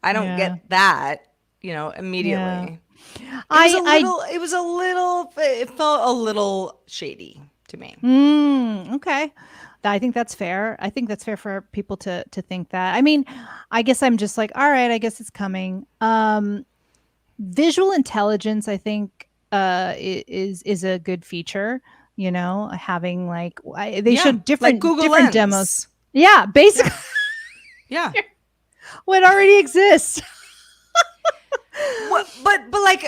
I don't get that, immediately. Yeah. It felt a little shady to me. Okay. I think that's fair. I think that's fair for people to think that. I mean, I guess I'm just like, all right, I guess it's coming. Visual intelligence, I think, is a good feature. Having like they showed different like Google different Lens. demos. Yeah, basically. Yeah. What already exists. Well, but like,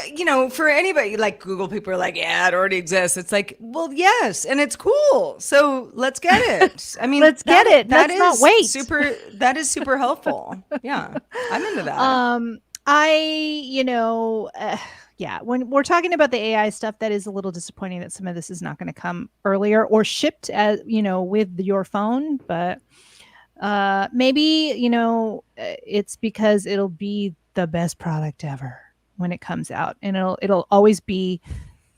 for anybody, like Google people are like, yeah, it already exists. It's like, well, yes, and it's cool. So let's get it. I mean, let's get it. Let's not wait. That is super helpful. Yeah, I'm into that. Yeah, when we're talking about the AI stuff, that is a little disappointing that some of this is not going to come earlier or shipped as, with your phone. But maybe, it's because it'll be the best product ever when it comes out, and it'll always be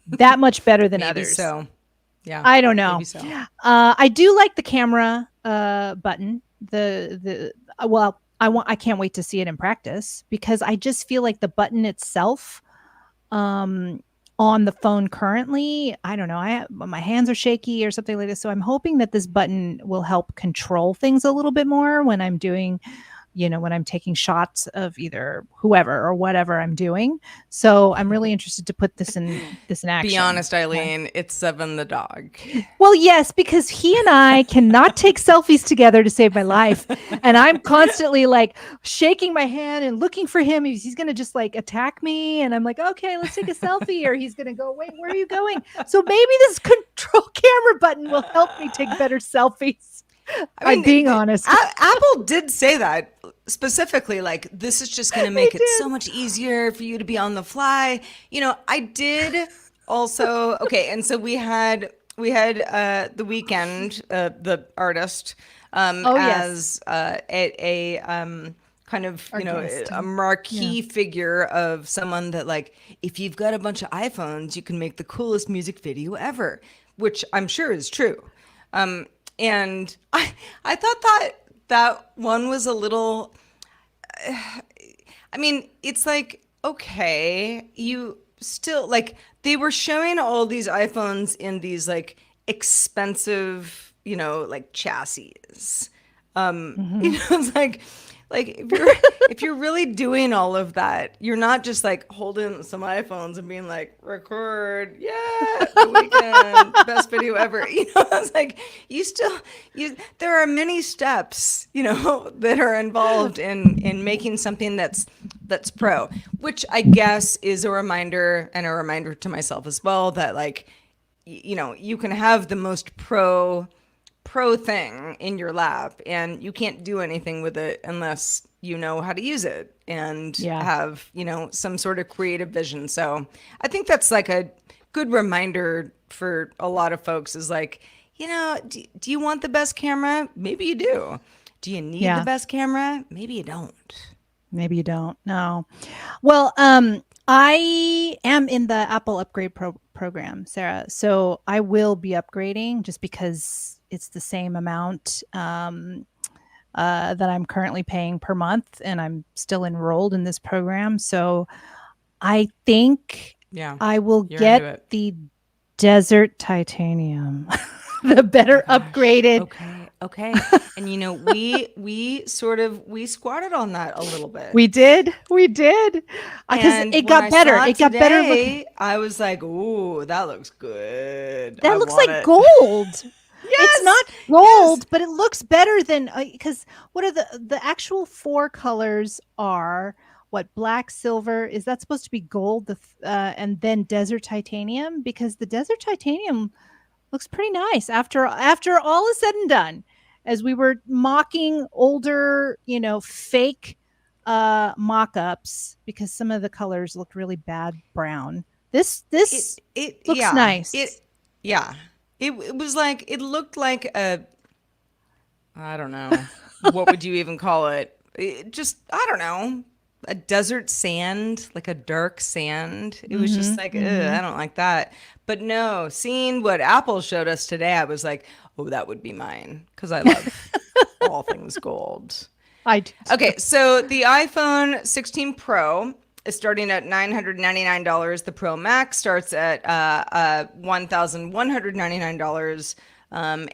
that much better than Maybe others. so. Yeah. I don't know. Maybe so. I do like the camera button. I can't wait to see it in practice, because I just feel like the button itself um on the phone currently, I don't know, my hands are shaky or something like this, so I'm hoping that this button will help control things a little bit more when I'm doing, when I'm taking shots of either whoever or whatever I'm doing. So I'm really interested to put this in action. Be honest, Eileen, it's Seven the dog. Well, yes, because he and I cannot take selfies together to save my life. And I'm constantly like shaking my hand and looking for him. He's going to just like attack me. And I'm like, okay, let's take a selfie. Or he's going to go, wait, where are you going? So maybe this control camera button will help me take better selfies. I'm being honest. Apple did say that specifically, like, this is just going to make it so much easier for you to be on the fly. I did also, okay, and so we had The Weeknd, the artist, as a kind of, a marquee figure of someone that, like, if you've got a bunch of iPhones, you can make the coolest music video ever, which I'm sure is true. And I thought that one was a little, I mean, it's like, okay, you still, like, they were showing all these iPhones in these like expensive, like chassis. It's like if you're really doing all of that, you're not just like holding some iPhones and being like, record, The Weeknd, best video ever. It's like there are many steps, that are involved in making something that's pro, which I guess is a reminder to myself as well that, like, you can have the most pro thing in your lap and you can't do anything with it unless you know how to use it and have, some sort of creative vision. So I think that's like a good reminder for a lot of folks is like, do you want the best camera? Maybe you do. Do you need the best camera? Maybe you don't. Maybe you don't. No. Well, I am in the Apple upgrade program, Sarah. So I will be upgrading just because it's the same amount that I'm currently paying per month, and I'm still enrolled in this program. So I think I will get the Desert Titanium, the better upgraded. Okay. And we squatted on that a little bit. We did. Because it got better. It got better. I was like, ooh, that looks good. That looks like gold. It's not gold, but it looks better than, because what are the actual four colors are what, black, silver, is that supposed to be gold, and then desert titanium? Because the desert titanium looks pretty nice after all is said and done. As we were mocking older, fake mock-ups, because some of the colors looked really bad brown. This looks nice. It was like, it looked like I don't know, what would you even call it? I don't know, a desert sand, like a dark sand. It was just like, I don't like that. But no, seeing what Apple showed us today, I was like, oh, that would be mine, because I love all things gold. I do. Okay, so the iPhone 16 Pro is starting at $999. The Pro Max starts at $1,199.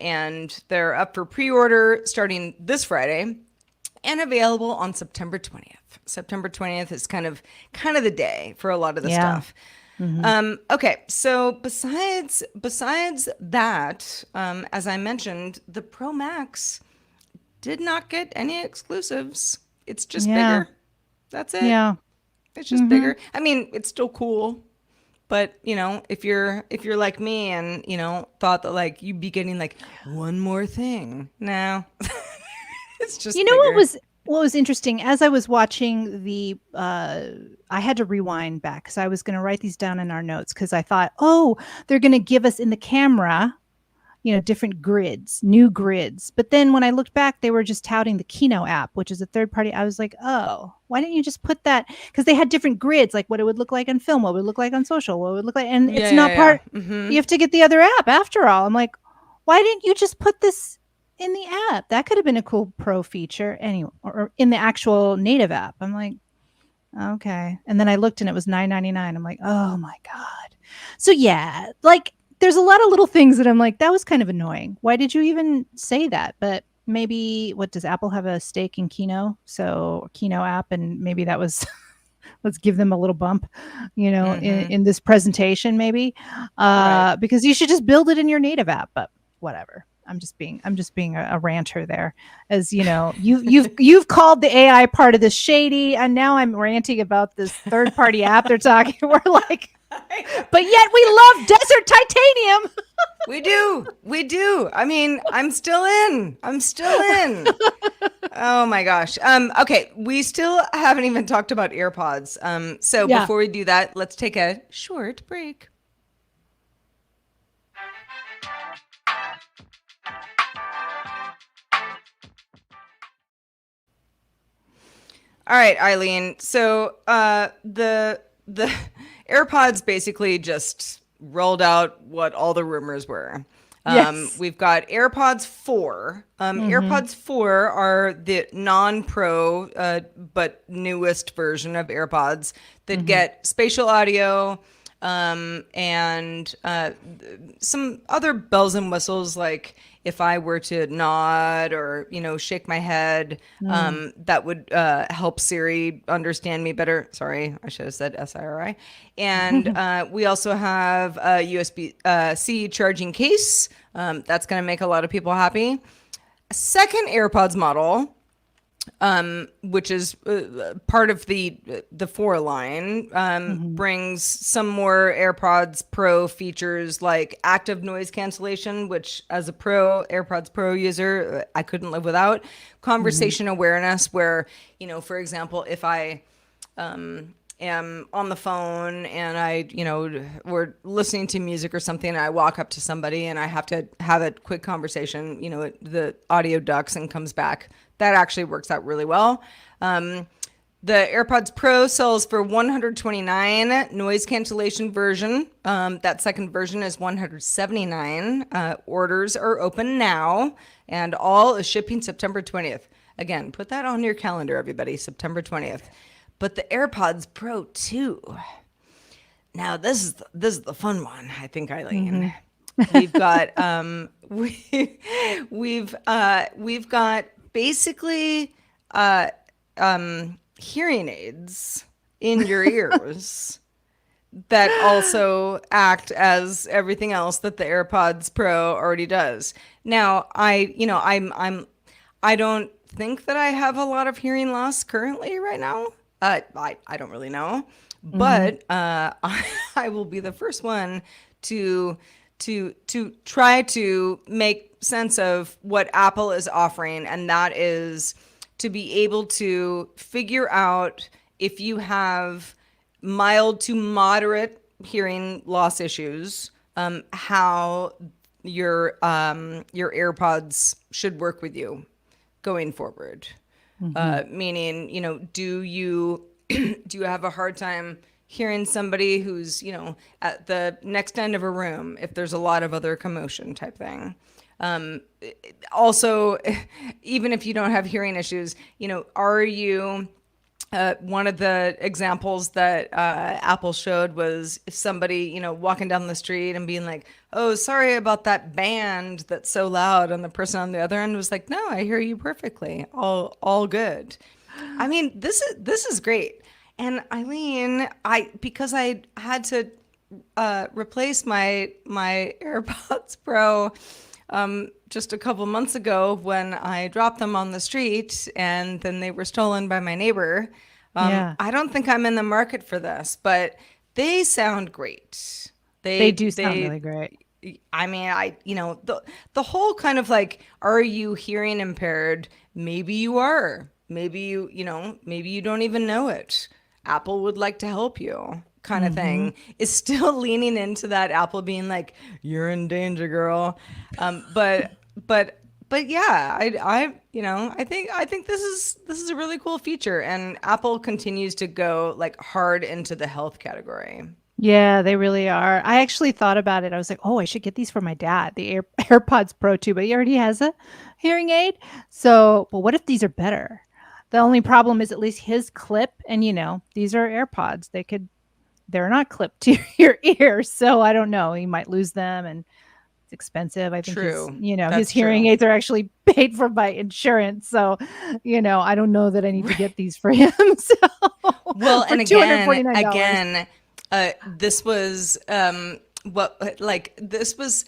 And they're up for pre-order starting this Friday and available on September 20th. September 20th is kind of the day for a lot of the stuff. Okay, so besides that, as I mentioned, the Pro Max did not get any exclusives. It's just bigger. That's it. Yeah. It's just bigger. I mean, it's still cool, but if you're like me and thought that like you'd be getting like one more thing, no, it's just bigger. what was interesting as I was watching I had to rewind back because I was going to write these down in our notes because I thought, oh, they're going to give us in the camera, different grids, new grids. But then when I looked back, they were just touting the Kino app, which is a third party. I was like, oh, why didn't you just put that? Because they had different grids, like what it would look like on film, what it would look like on social, what it would look like. And it's not part, you have to get the other app after all. I'm like, why didn't you just put this in the app? That could have been a cool pro feature anyway, or in the actual native app. I'm like, okay. And then I looked and it was $9.99. I'm like, oh my God. So yeah, like there's a lot of little things that I'm like, that was kind of annoying. Why did you even say that? But maybe what does Apple have a stake in Kino? So Kino app, and maybe that was let's give them a little bump, in this presentation, maybe. Right. Because you should just build it in your native app, but whatever. I'm just being a ranter there, as you've called the AI part of this shady, and now I'm ranting about this third party app they're talking. We're like, but yet we love Desert Titanium. We do. I mean, I'm still in. Oh my gosh. Okay, we still haven't even talked about AirPods. So Yeah. before we do that, let's take a short break. All right, Eileen. So the AirPods basically just rolled out what all the rumors were. Yes. We've got AirPods 4. AirPods 4 are the non-pro but newest version of AirPods that get spatial audio and some other bells and whistles, like if I were to nod or shake my head, that would help Siri understand me better. Sorry, I should have said SIRI. And we also have a USB-C charging case. That's going to make a lot of people happy. A second AirPods model, which is part of the 4 line, brings some more AirPods Pro features like active noise cancellation, which as a AirPods Pro user, I couldn't live without. Conversation awareness, where, for example, if I am on the phone and we're listening to music or something, and I walk up to somebody and I have to have a quick conversation, the audio ducks and comes back. That actually works out really well. The AirPods Pro sells for $129, noise cancellation version. That second version is $179. Orders are open now, and all is shipping September 20th. Again, put that on your calendar, everybody, September 20th. But the AirPods Pro 2. Now this is the fun one, I think, Eileen. We've got we've got basically hearing aids in your ears that also act as everything else that the AirPods Pro already does. Now, I don't think that I have a lot of hearing loss currently right now. I don't really know, but I will be the first one to try to make sense of what Apple is offering, and that is to be able to figure out if you have mild to moderate hearing loss issues, how your AirPods should work with you going forward. Meaning, do you have a hard time hearing somebody who's, at the next end of a room if there's a lot of other commotion type thing? Also, even if you don't have hearing issues, are you one of the examples that Apple showed was if somebody, walking down the street and being like, oh, sorry about that band that's so loud. And the person on the other end was like, no, I hear you perfectly. All good. I mean, this is great. And Eileen, because I had to replace my AirPods Pro just a couple months ago when I dropped them on the street and then they were stolen by my neighbor. I don't think I'm in the market for this, but they sound great. They do sound really great. I mean, the whole kind of like, are you hearing impaired? Maybe you are. maybe maybe you don't even know it. Apple would like to help you kind of thing is still leaning into that Apple being like, you're in danger, girl. But yeah, I think this is a really cool feature, and Apple continues to go like hard into the health category. Yeah, they really are. I actually thought about it. I was like, oh, I should get these for my dad, the AirPods Pro 2, but he already has a hearing aid. So, but what if these are better? The only problem is at least his clip, and these are AirPods. They're not clipped to your ear. So I don't know. He might lose them, and it's expensive. I think True. his That's hearing true. aids are actually paid for by insurance. So, I don't know that I need to get these for him. So Well, for and $249. this was this was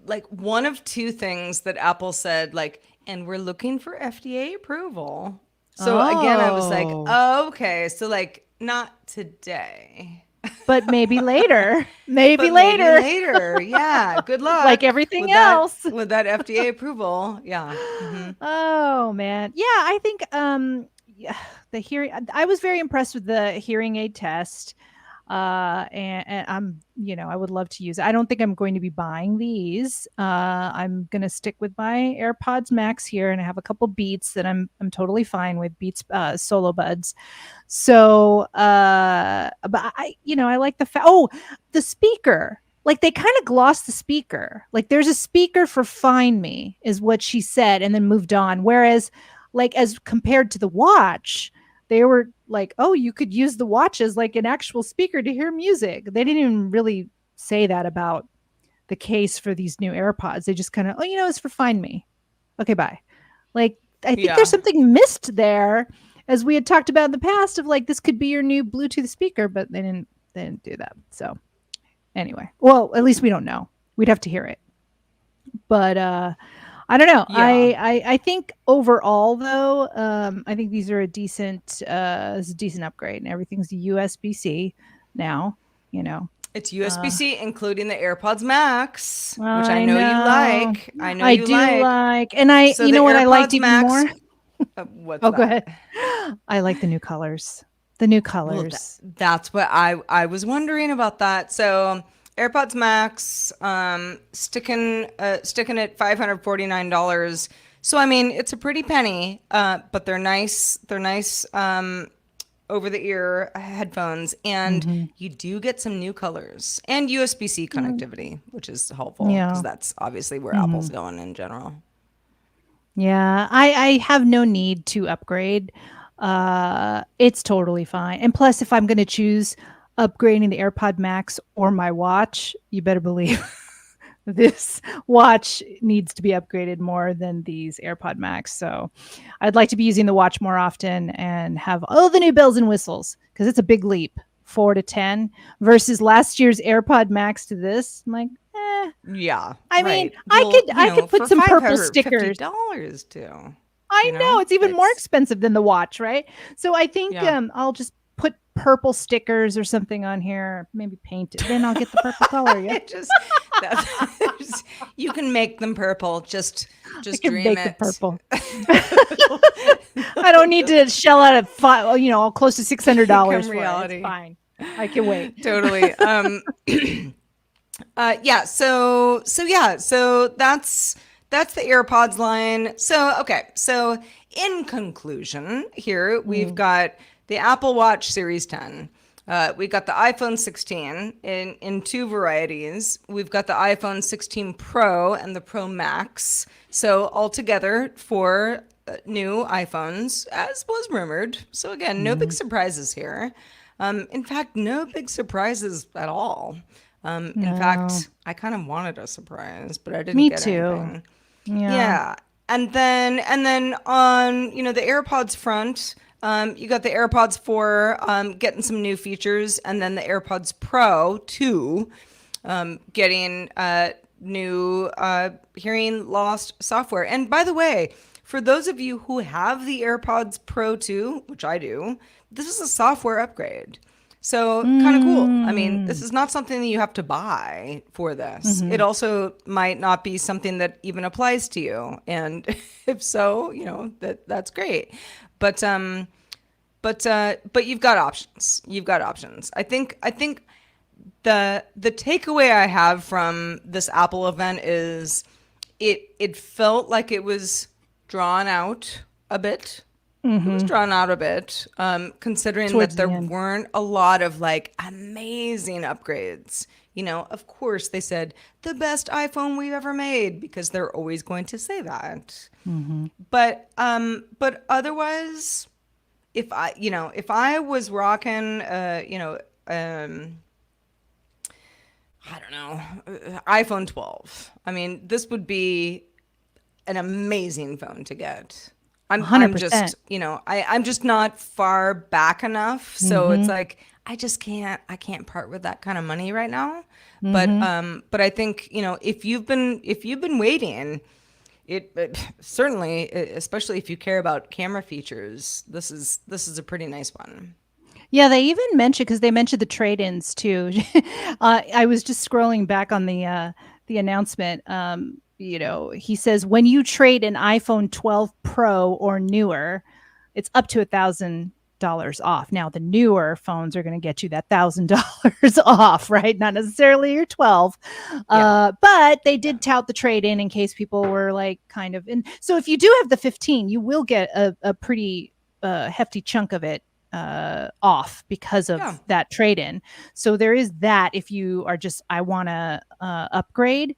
like one of two things that Apple said, like, and we're looking for FDA approval. So again, I was like, Oh. oh, okay, so like not today. But maybe later. But Maybe maybe later. later. Yeah. Good luck. Like everything with that else. with that FDA approval. Yeah. Oh man. Yeah, I think yeah, the hearing I was very impressed with the hearing aid test. And I'm, I would love to use it. I don't think I'm going to be buying these. I'm going to stick with my AirPods Max here, and I have a couple Beats that I'm totally fine with, Beats Solo Buds. So, but I like the speaker. Like they kind of glossed the speaker. Like there's a speaker for Find Me is what she said, and then moved on. Whereas, like as compared to the watch, they were like, oh, you could use the watch as like an actual speaker to hear music. They didn't even really say that about the case for these new AirPods. They just kind of, it's for Find Me. Okay, bye. Like, I think Yeah. there's something missed there, as we had talked about in the past, of like, this could be your new Bluetooth speaker, but they didn't do that. So anyway, well, at least we don't know. We'd have to hear it. But I don't know. Yeah. I think overall though, I think these are it's a decent upgrade, and everything's USB-C now. It's USB-C, includking the AirPods Max, which I I know you know. like. I know I you do like. and I, So you the know what I liked AirPods even Max. more? What's Oh, that? go ahead. I like the new colors. The new Well, colors. that's what I was wondering about that. So AirPods Max, sticking at $549. So I mean, it's a pretty penny, but they're nice. They're nice over the ear headphones, and you do get some new colors and USB-C connectivity, which is helpful Yeah. because that's obviously where Apple's going in general. Yeah, I have no need to upgrade. It's totally fine. And plus, if I'm going to choose upgrading the AirPod Max or my watch, you better believe this watch needs to be upgraded more than these AirPod Max. So I'd like to be using the watch more often and have all the new bells and whistles, because it's a big leap, 4 to 10 versus last year's AirPod Max to this. I'm like, Yeah, I mean, right. I Well, could put for some purple stickers. $550 too. I know it's even more It's expensive than the watch, right? So I think yeah. I'll just put purple stickers or something on here, maybe paint it. Then I'll get the purple color. Yeah, It just that's, you can make them purple. Just I can dream make it. the purple. I don't need to shell out close to $600 for reality. it. It's fine. I can wait. Totally. Yeah. So that's the AirPods line. So okay. So in conclusion, here we've got the Apple Watch Series 10. We got the iPhone 16 in two varieties. We've got the iPhone 16 Pro and the Pro Max. So altogether, four new iPhones, as was rumored. So again, no big surprises here. In fact, no big surprises at all. In fact, I kind of wanted a surprise, but I didn't Me get too. anything. Yeah. Yeah. And then on, the AirPods front, you got the AirPods 4 getting some new features, and then the AirPods Pro 2 getting new hearing loss software. And by the way, for those of you who have the AirPods Pro 2, which I do, this is a software upgrade. So kind of cool. I mean, this is not something that you have to buy for this. It also might not be something that even applies to you. And if so, that's great. but but you've got options. You've got options. I think the takeaway I have from this Apple event is it felt like it was drawn out a bit. It was drawn out a bit, considering Towards that there the end. weren't a lot of like amazing upgrades. You know, of course they said the best iPhone we've ever made because they're always going to say that. But otherwise, if I was rocking, I don't know, iPhone 12. I mean, this would be an amazing phone to get. I'm 100%. just, I'm just not far back enough. So it's like I can't part with that kind of money right now. But I think, if you've been waiting, it certainly, especially if you care about camera features, this is a pretty nice one. Yeah, they even mentioned because they mentioned the trade-ins too. I was just scrolling back on the announcement. He says when you trade an iPhone 12 Pro or newer, it's up to $1,000 off. Now the newer phones are going to get you that $1,000 off, right? Not necessarily your 12, but they did tout the trade-in in case people were like kind of. And so if you do have the 15, you will get a pretty hefty chunk of it off because of that trade-in. So there is that. If you are just, I want to upgrade,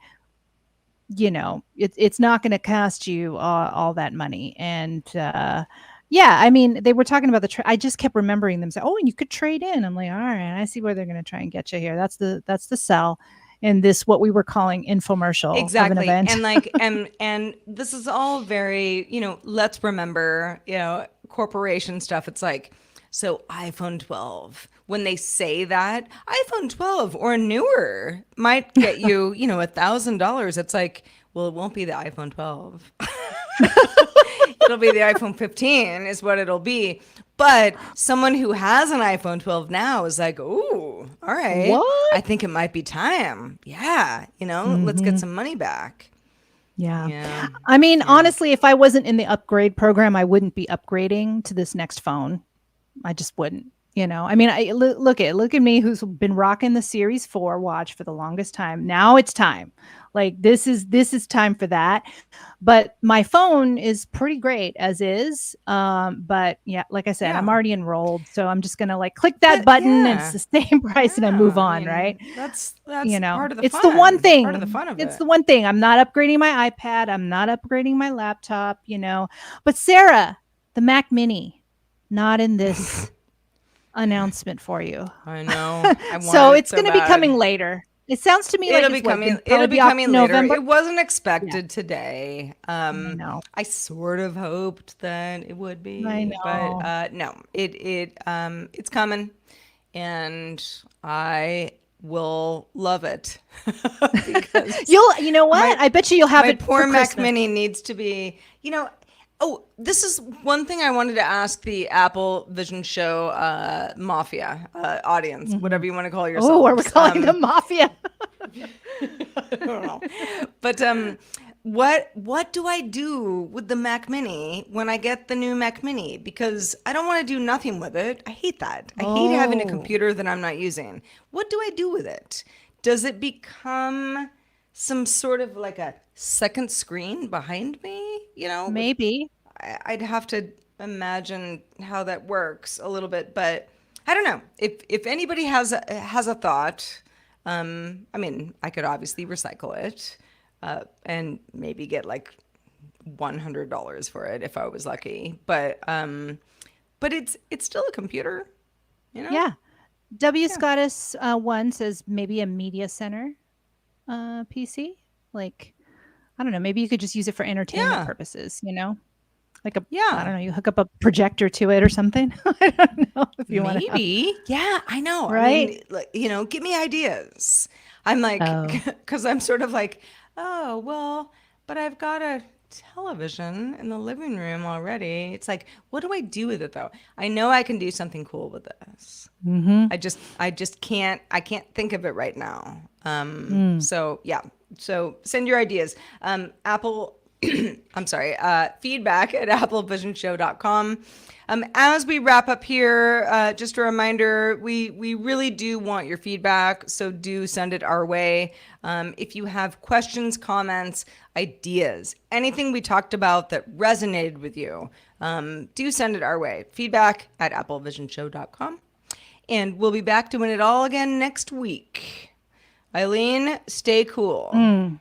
it's not going to cost you all that money. And I mean, they were talking about I just kept remembering them say, oh, and you could trade in. I'm like, all right, I see where they're going to try and get you here. That's the sell in this, what we were calling infomercial of an Exactly. event. And like, and this is all very, let's remember, corporation stuff. It's like, so iPhone 12, when they say that iPhone 12 or newer might get you, $1,000. It's like, well, it won't be the iPhone 12. It'll be the iPhone 15 is what it'll be. But someone who has an iPhone 12 now is like, ooh, all right. What? I think it might be time. Yeah. Let's get some money back. Yeah. I mean, honestly, if I wasn't in the upgrade program, I wouldn't be upgrading to this next phone. I just wouldn't, I mean, look at me, who's been rocking the Series 4 watch for the longest time. Now it's time. Like this is time for that. But my phone is pretty great as is. But yeah, like I said, I'm already enrolled, so I'm just gonna like click that button and it's the same price and I move on, right? That's part of the it's fun. the one thing. Part of the fun of it's it. the one thing. I'm not upgrading my iPad. I'm not upgrading my laptop. But Sarah, the Mac Mini, not in this announcement for you. I know. So it's going to be coming later. It sounds to me like it's coming. It'll be coming later. November. It wasn't expected today. No. I sort of hoped that it would be. I know. But no, it's coming, and I will love it. You know what? I bet you'll have my it. Poor for Mac Christmas. Mini needs to be. Oh, this is one thing I wanted to ask the Apple Vision Show mafia audience, whatever you want to call yourself. Oh, are we calling them mafia? I don't know. But what do I do with the Mac Mini when I get the new Mac Mini? Because I don't want to do nothing with it. I hate that. I hate having a computer that I'm not using. What do I do with it? Does it become some sort of like a second screen behind me? Maybe. I'd have to imagine how that works a little bit, but I don't know. If anybody has a thought, I mean, I could obviously recycle it, and maybe get like $100 for it if I was lucky. But it's still a computer, Yeah. Scottus 1 says maybe a media center PC. Like, I don't know. Maybe you could just use it for entertainment purposes, Like I don't know, you hook up a projector to it or something. I don't know if you want to. Maybe. Yeah, I know. Right? I mean, give me ideas. I'm like, because I'm sort of like, oh, well, but I've got a television in the living room already. It's like, what do I do with it though? I know I can do something cool with this. I just can't think of it right now. So yeah. So send your ideas. Apple I'm sorry, feedback at applevisionshow.com. As we wrap up here, just a reminder, we really do want your feedback, so do send it our way. If you have questions, comments, ideas, anything we talked about that resonated with you, do send it our way. Feedback at applevisionshow.com. And we'll be back doing it all again next week. Eileen, stay cool.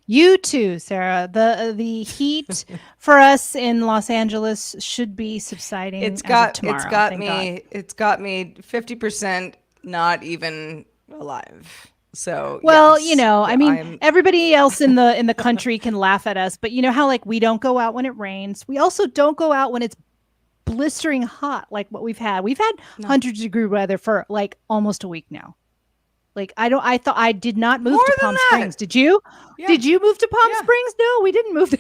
You too, Sarah. The heat for us in Los Angeles should be subsiding. It's as got of tomorrow, it's got thank me God. it's got me 50% not even alive. So Well, yes, I mean, I'm everybody else in the country can laugh at us, but you know how like we don't go out when it rains. We also don't go out when it's blistering hot like what we've had. We've had 100-degree weather for like almost a week now. Like I thought I did not move More to than Palm that. Springs. Did you? Yeah. Did you move to Palm Yeah. Springs? No, we didn't move there.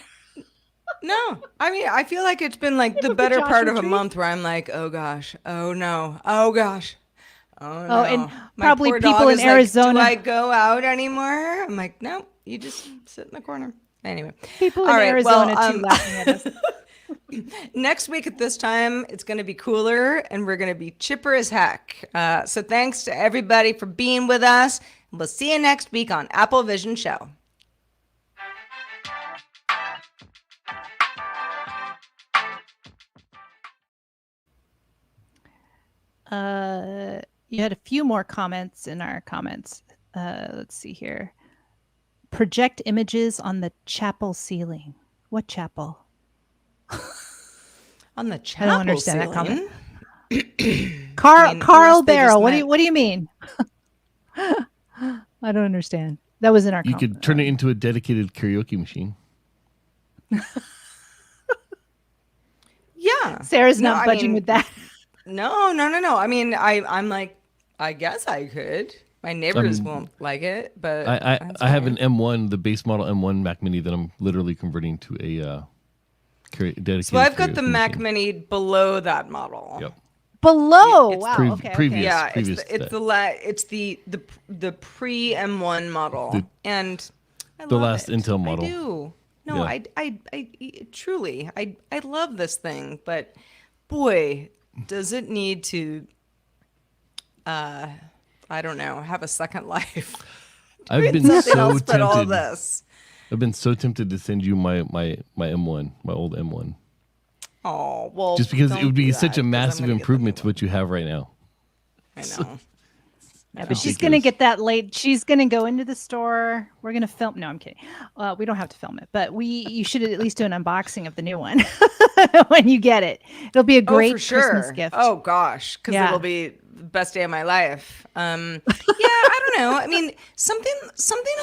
No. I mean, I feel like it's been like the moved to better part of Joshua a Tree. month where I'm like, oh gosh, oh no, oh gosh. Oh no. and My probably poor people dog in is Arizona- like, do I go out anymore? I'm like, no, you just sit in the corner. Anyway. People in All right, Arizona well, too laughing at us. Next week at this time, it's going to be cooler and we're going to be chipper as heck. So thanks to everybody for being with us. We'll see you next week on Apple Vision Show. You had a few more comments in our comments. Let's see here. Project images on the chapel ceiling. What chapel? On the I chapel don't understand that ceiling. comment. I mean, Carl unless they just Barrel. meant- What do you mean? I don't understand. That was in our You could turn it into a dedicated karaoke machine. Yeah. Sarah's No, not I budging mean, with that. No. I mean, I'm like, I guess I could. My neighbors won't like it, but that's I have fine. an M1, the base model M1 Mac Mini that I'm literally converting to a dedicated. So I've got the karaoke Mac machine. Mini below that model. Yep. Below. It's Wow. pre- okay. previous. Yeah, previous it's to it's the pre M1 model, and I the love last it. Intel model. I do. No, Yeah. I truly I love this thing, but boy, does it need to I don't know, have a second life. I've been Something so else but all tempted. this. I've been so tempted to send you my M1, my old M1, Oh well, just because don't it would be do such that, a 'cause I'm massive gonna get the improvement new to what you have right now. one. I know. Yeah, but she's gonna Ridiculous. get that late. She's gonna go into the store. We're gonna film. No, I'm kidding. We don't have to film it, but you should at least do an unboxing of the new one when you get it. It'll be a great for sure. Christmas gift. Oh gosh, because Yeah. it'll be the best day of my life. Yeah, I don't know. I mean, something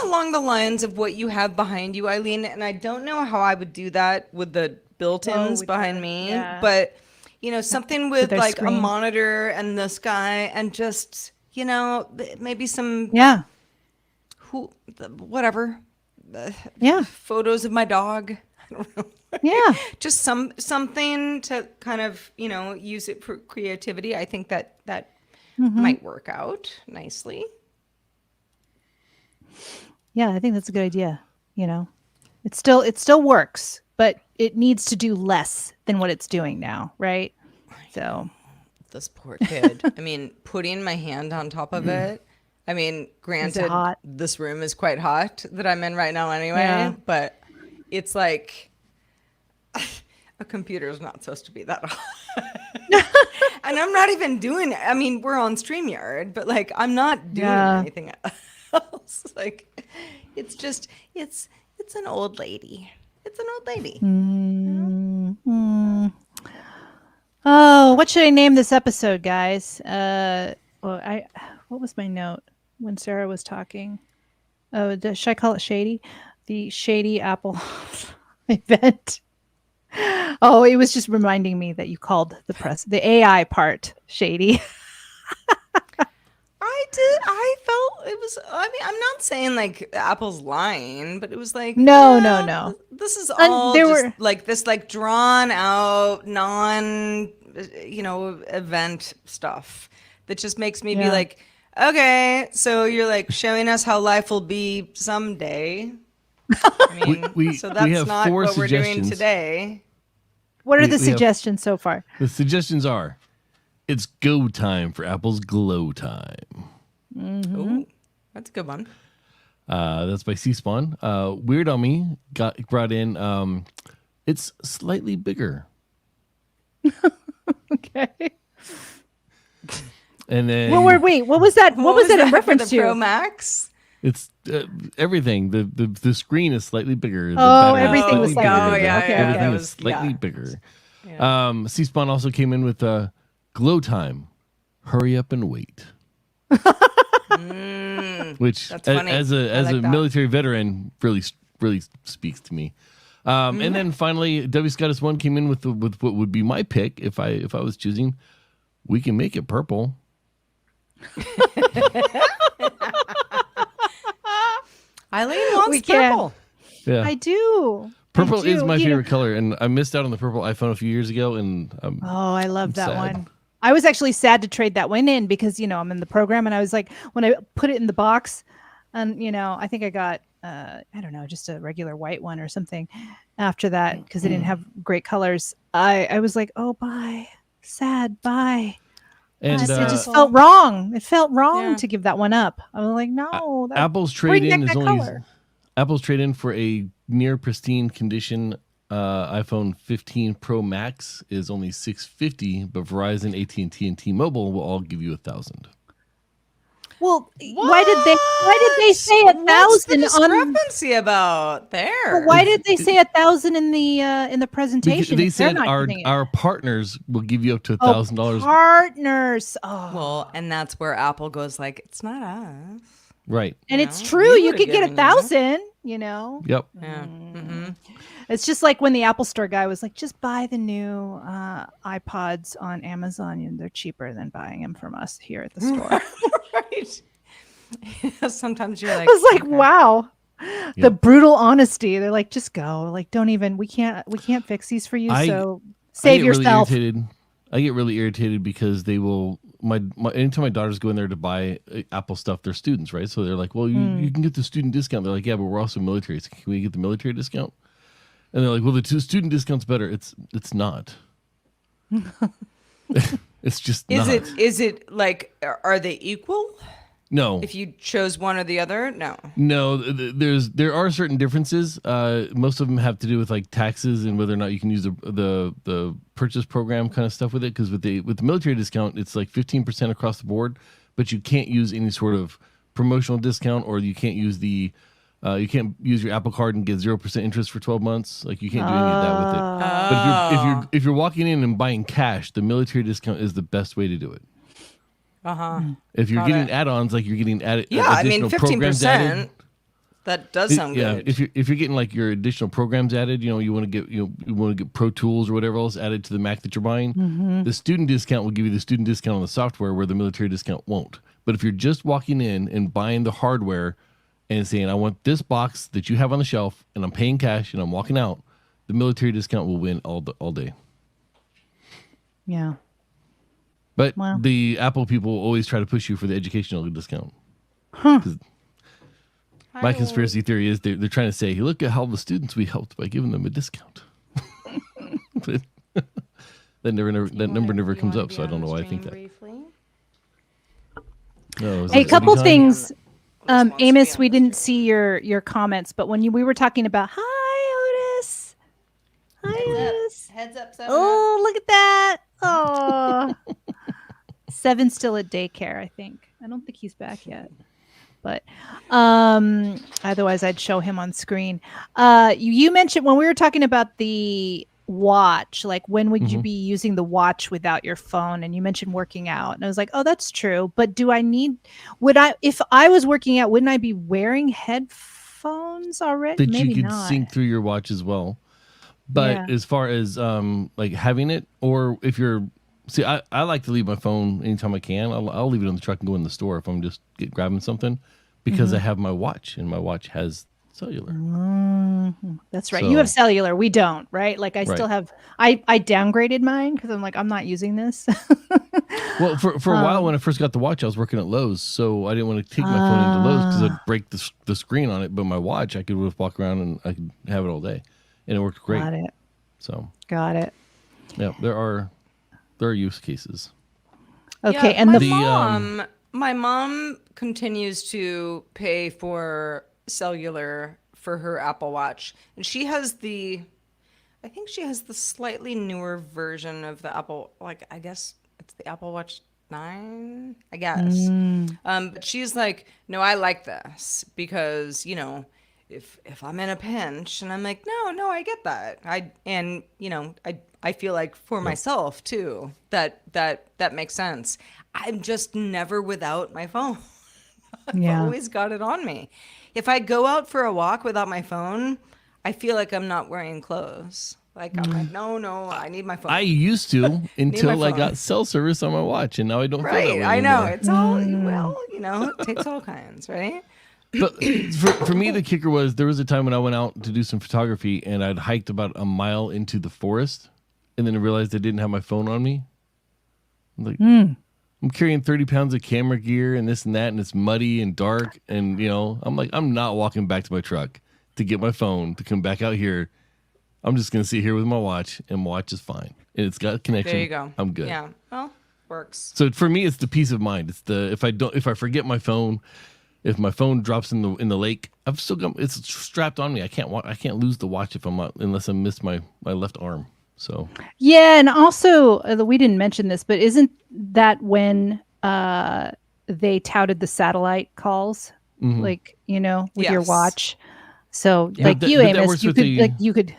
along the lines of what you have behind you, Eileen. And I don't know how I would do that with the built-ins with behind the- me, yeah. but something with their like a screen. monitor and this guy, and just maybe some Yeah, whatever yeah, photos of my dog. I don't know. yeah. Just something to kind of use it for creativity. I think that might work out nicely. Yeah, I think that's a good idea. It still works, but it needs to do less than what it's doing now, right? So This poor kid. I mean, putting my hand on top of it. I mean, granted, hot? this room is quite hot that I'm in right now anyway, Yeah. but it's like a computer is not supposed to be that hot. And I'm not even doing it. I mean, we're on StreamYard, but like I'm not doing Yeah. anything else. Like it's just it's an old lady. It's an old lady. Oh, what should I name this episode, guys? What was my note when Sarah was talking? Oh, should I call it Shady? The Shady Apple event. Oh, it was just reminding me that you called the AI part shady. I did. I felt it was. I mean, I'm not saying like Apple's lying, but it was like No. This is all there just were- like this, like drawn out, non, event stuff that just makes me be Yeah. like, okay, so you're like showing us how life will be someday. I mean, we so that's have not 4 what we're doing suggestions. today. What are We the have- suggestions so far? The suggestions are, it's go time for Apple's Glowtime. Ooh, that's a good one. That's by C-Spawn. Weird on Me brought in. It's slightly bigger, Okay. and then Wait. What was that? What was that in for reference the Pro to? Max? it's everything. The screen is slightly bigger. The Oh, battery is everything was slightly slightly bigger. bigger. Okay, Everything okay. That is was- slightly yeah. bigger. Yeah. C-Spawn also came in with Glow Time. Hurry up and wait. Which, That's funny. as I a like that. military veteran, really speaks to me. And then finally, W Scottus One came in with what would be my pick if I was choosing. We can make it purple. Eileen wants We can. purple. Yeah, I do. purple I is do. my You know- favorite color, and I missed out on the purple iPhone a few years ago, and Oh, I love that sad. one. I was actually sad to trade that one in because I'm in the program, and I was like, when I put it in the box, and I think I got I don't know, just a regular white one or something after that because it didn't have great colors. I was like, oh, bye, sad, bye. and It just uh, felt wrong. It felt wrong Yeah. to give that one up. I was like, no, Apple's bring trade in back is that only color. Apple's trade in for a near pristine condition iPhone 15 Pro Max is only $650, but Verizon, AT&T, and T-Mobile will all give you $1,000. Well, why did they say What's the 1,000 on? discrepancy about there? But why did they say 1,000 in the presentation? Because they if they're said not our giving it? our partners will give you up to Oh, $1,000. partners. Oh. Well, and that's where Apple goes like, it's not us. Right. And you it's know, true. we You would've could get given you. 1,000. Yep. Yeah. Mm-hmm. It's just like when the Apple Store guy was like, just buy the new iPods on Amazon, and they're cheaper than buying them from us here at the store. Right. Sometimes you're like, I was like, okay. wow. The Yep. brutal honesty. They're like, just go. Like, don't even. We can't fix these for you. So save yourself. I get really irritated because they will anytime my daughters go in there to buy Apple stuff, they're students, right? So they're like, well, you can get the student discount. They're like, yeah, but we're also military. So can we get the military discount? And they're like, well, the student discount's better. It's not. It's just Is not. is it like, are they equal? No. If you chose one or the other? No. No, there are certain differences. Most of them have to do with like taxes and whether or not you can use the purchase program kind of stuff with it. Because with the military discount, it's like 15% across the board, but you can't use any sort of promotional discount, or you can't use you can't use your Apple Card and get 0% interest for 12 months. Like you can't do any of that with it. But if you're walking in and buying cash, the military discount is the best way to do it. If you're Got getting it. added-ons, like you're getting added, Yeah, I mean, additional programs added. 15%. That does sound Yeah, good. if you're getting like your additional programs added, you want to get you want to get Pro Tools or whatever else added to the Mac that you're buying. The student discount will give you the student discount on the software, where the military discount won't. But if you're just walking in and buying the hardware and saying, I want this box that you have on the shelf, and I'm paying cash and I'm walking out, the military discount will win all day. Yeah. But Wow. the Apple people always try to push you for the educational discount. 'Cause my conspiracy theory is they're trying to say, look at how the students we helped by giving them a discount. But that number never comes up, so I don't know why I think that. No, is Hey, it a couple anytime? things. wants to be Amos, on we the didn't see your comments, but when we were talking about, hi, Otis. Hi, Otis. Heads up, Oh, look at that. Oh. Seven's still at daycare, I think. I don't think he's back yet. But otherwise I'd show him on screen. You mentioned when we were talking about the watch, like when would you be using the watch without your phone? And you mentioned working out. And I was like, oh, that's true. But if I was working out, wouldn't I be wearing headphones already? That Maybe you could not. sync through your watch as well. But Yeah. as far as like having it, or if you're I like to leave my phone anytime I can. I'll leave it in the truck and go in the store if I'm just grabbing something, because I have my watch and my watch has cellular. That's right. So- You have cellular. We don't, right? Like I Right. still have, I downgraded mine because I'm like, I'm not using this. Well, for a while when I first got the watch, I was working at Lowe's, so I didn't want to take my phone into Lowe's because I'd break the screen on it. But my watch, I could just walk around and I could have it all day, and it worked great. Got it. So Got it. yeah, there are use cases. Okay, Yeah, and my mom continues to pay for cellular for her Apple Watch, and I think she has the slightly newer version of the Apple, like I guess it's the Apple Watch 9, I guess. But she's like, no, I like this because, if I'm in a pinch, and I'm like, no, I get that. I feel like for myself too, that makes sense. I'm just never without my phone. I've always got it on me. If I go out for a walk without my phone, I feel like I'm not wearing clothes. Like I'm like, no, I need my phone. I used to until I phone. got cell service on my watch, and now I don't feel that Right, way I know. anymore. It's all, it takes all kinds, right? But for me, the kicker was there was a time when I went out to do some photography, and I'd hiked about a mile into the forest, and then I realized I didn't have my phone on me. I'm like, I'm carrying 30 pounds of camera gear and this and that, and it's muddy and dark, and I'm like, I'm not walking back to my truck to get my phone to come back out here. I'm just gonna sit here with my watch, and my watch is fine, and it's got a connection. There you go. I'm good. Yeah, well, works. So for me, it's the peace of mind. It's if I forget my phone, if my phone drops in the lake, I've still got it's strapped on me. I can't lose the watch unless I miss my left arm. So yeah, and also we didn't mention this, but isn't that when they touted the satellite calls, like with your Yes. watch? So Yeah. like But you, that Amos, works you with could the- like you could.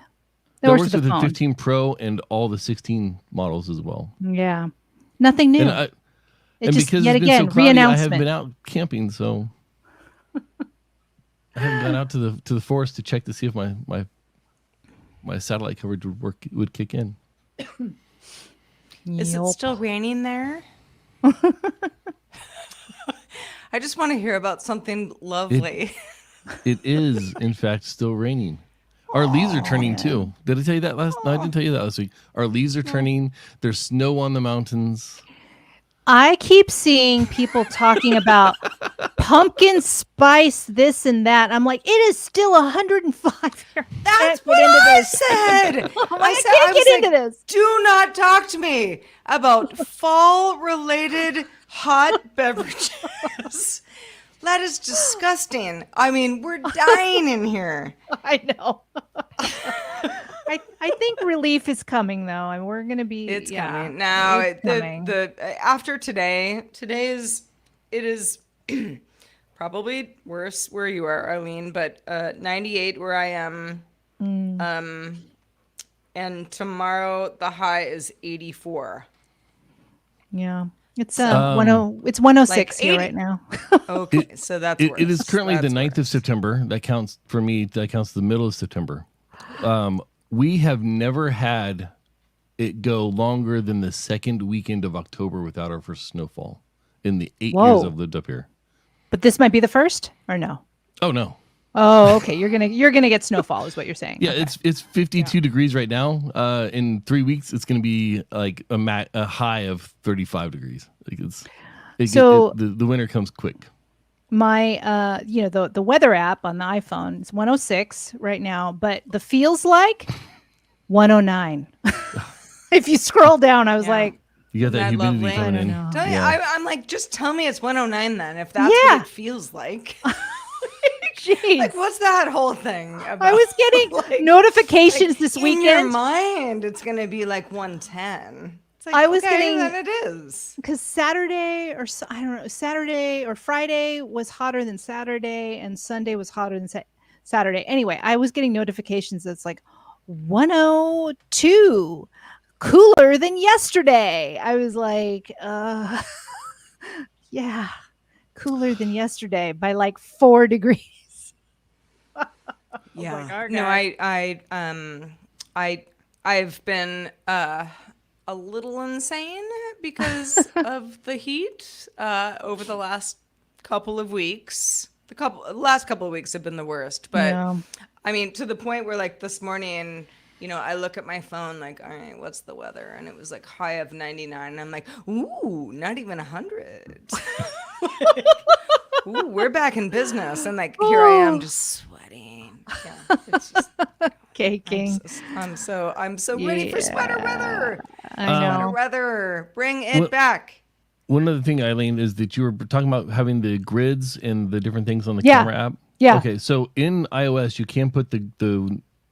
That that works works with with the the phone. 15 Pro and all the 16 models as well. Yeah, nothing new. And It just because yet it's been again so cloudy, I reannouncement. haven't been out camping, so I haven't gone out to the forest to check to see if my satellite coverage would kick in. Is it Yup. still raining there? I just want to hear about something lovely. It is, in fact, still raining. Our leaves are turning too. Did I tell you that last? No, I didn't tell you that last week. Our leaves are turning. There's snow on the mountains. I keep seeing people talking about pumpkin spice this and that. I'm like, it is still 105 here. That's what I said. I can't get into this. Do not talk to me about fall-related hot beverages. That is disgusting. I mean, we're dying in here. I know. I think relief is coming though, and we're gonna be. It's yeah, coming now. it's coming. The after today it is probably worse where you are, Arlene, but 98 where I am. And tomorrow the high is 84. Yeah, it's it's 106 Like here 80. right now. Okay, so that's worse. It is currently the That's 9th of worse. September. That counts for me. That counts the middle of September. We have never had it go longer than the second weekend of October without our first snowfall in the 8 years Whoa. I've lived up here. But this might be the first, or no? Oh no. Oh, okay. You're gonna get snowfall, is what you're saying. Yeah, Okay. it's 52 degrees right now. In 3 weeks, it's going to be like a high of 35 degrees. Like the winter comes quick. My the weather app on the iPhone is 106 right now, but the feels like 109. If you scroll down, I was Yeah. like, You got that Isn't that humidity lovely? coming I don't in. know. Don't you- Yeah. I'm like, just tell me it's 109 then, if that's Yeah. what it feels like. jeez. Like, what's that whole thing about? I was getting Like- notifications this in your weekend mind, it's gonna be like 110. It's like, I was okay, getting- then it is. because Saturday I don't know, Saturday or Friday was hotter than Saturday, and Sunday was hotter than Saturday. Anyway, I was getting notifications that's like 102, cooler than yesterday. I was like, yeah, cooler than yesterday by like 4 degrees. Yeah. like, No, okay. I've been a little insane because of the heat over the last couple of weeks. The last couple of weeks have been the worst, but Yeah. I mean, to the point where like this morning I look at my phone like, all right, what's the weather? And it was like high of 99. And I'm like, ooh, not even 100. Ooh, we're back in business. And like, here I am just sweating. Yeah, it's just, Caking. I'm so ready for sweater weather. I Sweater know. weather. Bring it Well- back. One other thing, Eileen, is that you were talking about having the grids and the different things on the Yeah. camera app. Yeah. Okay, so in iOS, you can put the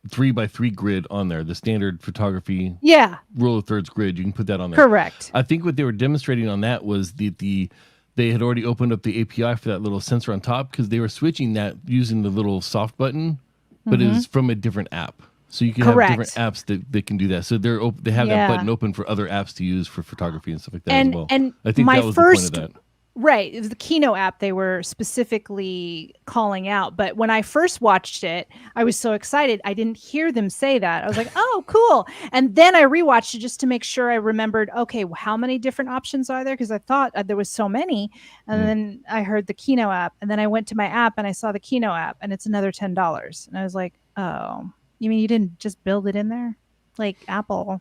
3x3 grid on there, the standard photography Yeah, rule of thirds grid. You can put that on there. correct. I think what they were demonstrating on that was they had already opened up the API for that little sensor on top because they were switching that using the little soft button, but it was from a different app. So you can have different apps that can do that. So they have that button open for other apps to use for photography and stuff like that as well. And I think my that was first, the point of that. Right. It was the Kino app they were specifically calling out. But when I first watched it, I was so excited. I didn't hear them say that. I was like, oh, cool. And then I rewatched it just to make sure I remembered, okay, how many different options are there? Because I thought there was so many. And then I heard the Kino app. And then I went to my app and I saw the Kino app and it's another $10. And I was like, oh, you mean you didn't just build it in there? Like Apple.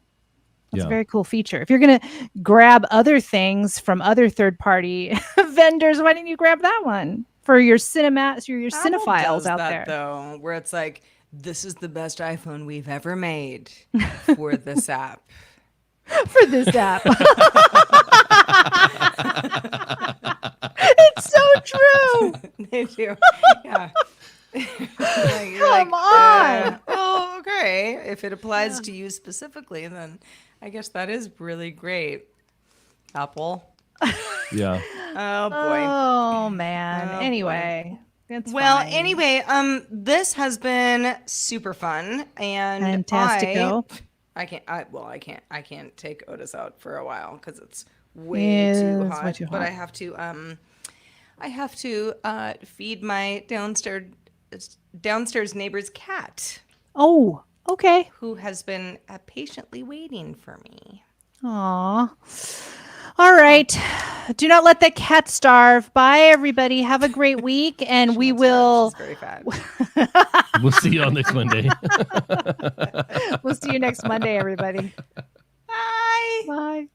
That's a very cool feature. If you're going to grab other things from other third-party vendors, why didn't you grab that one for your cinephiles out there? Though, where it's like, this is the best iPhone we've ever made for this app. For this app. It's so true. They do. Yeah. Come on. Oh, okay. If it applies to you specifically, then I guess that is really great. Apple. Yeah. Oh boy. Oh man. Oh, anyway, that's Well, fine. anyway, this has been super fun and Fantastico. I can't take Otis out for a while because it's way too It's hot. way too But hot. I have to feed my downstairs neighbor's cat, Oh, okay. who has been patiently waiting for me. Aw. All right. Do not let that cat starve. Bye, everybody. Have a great week, and we will. She's very fat. We'll see you all next Monday. We'll see you next Monday, everybody. Bye. Bye.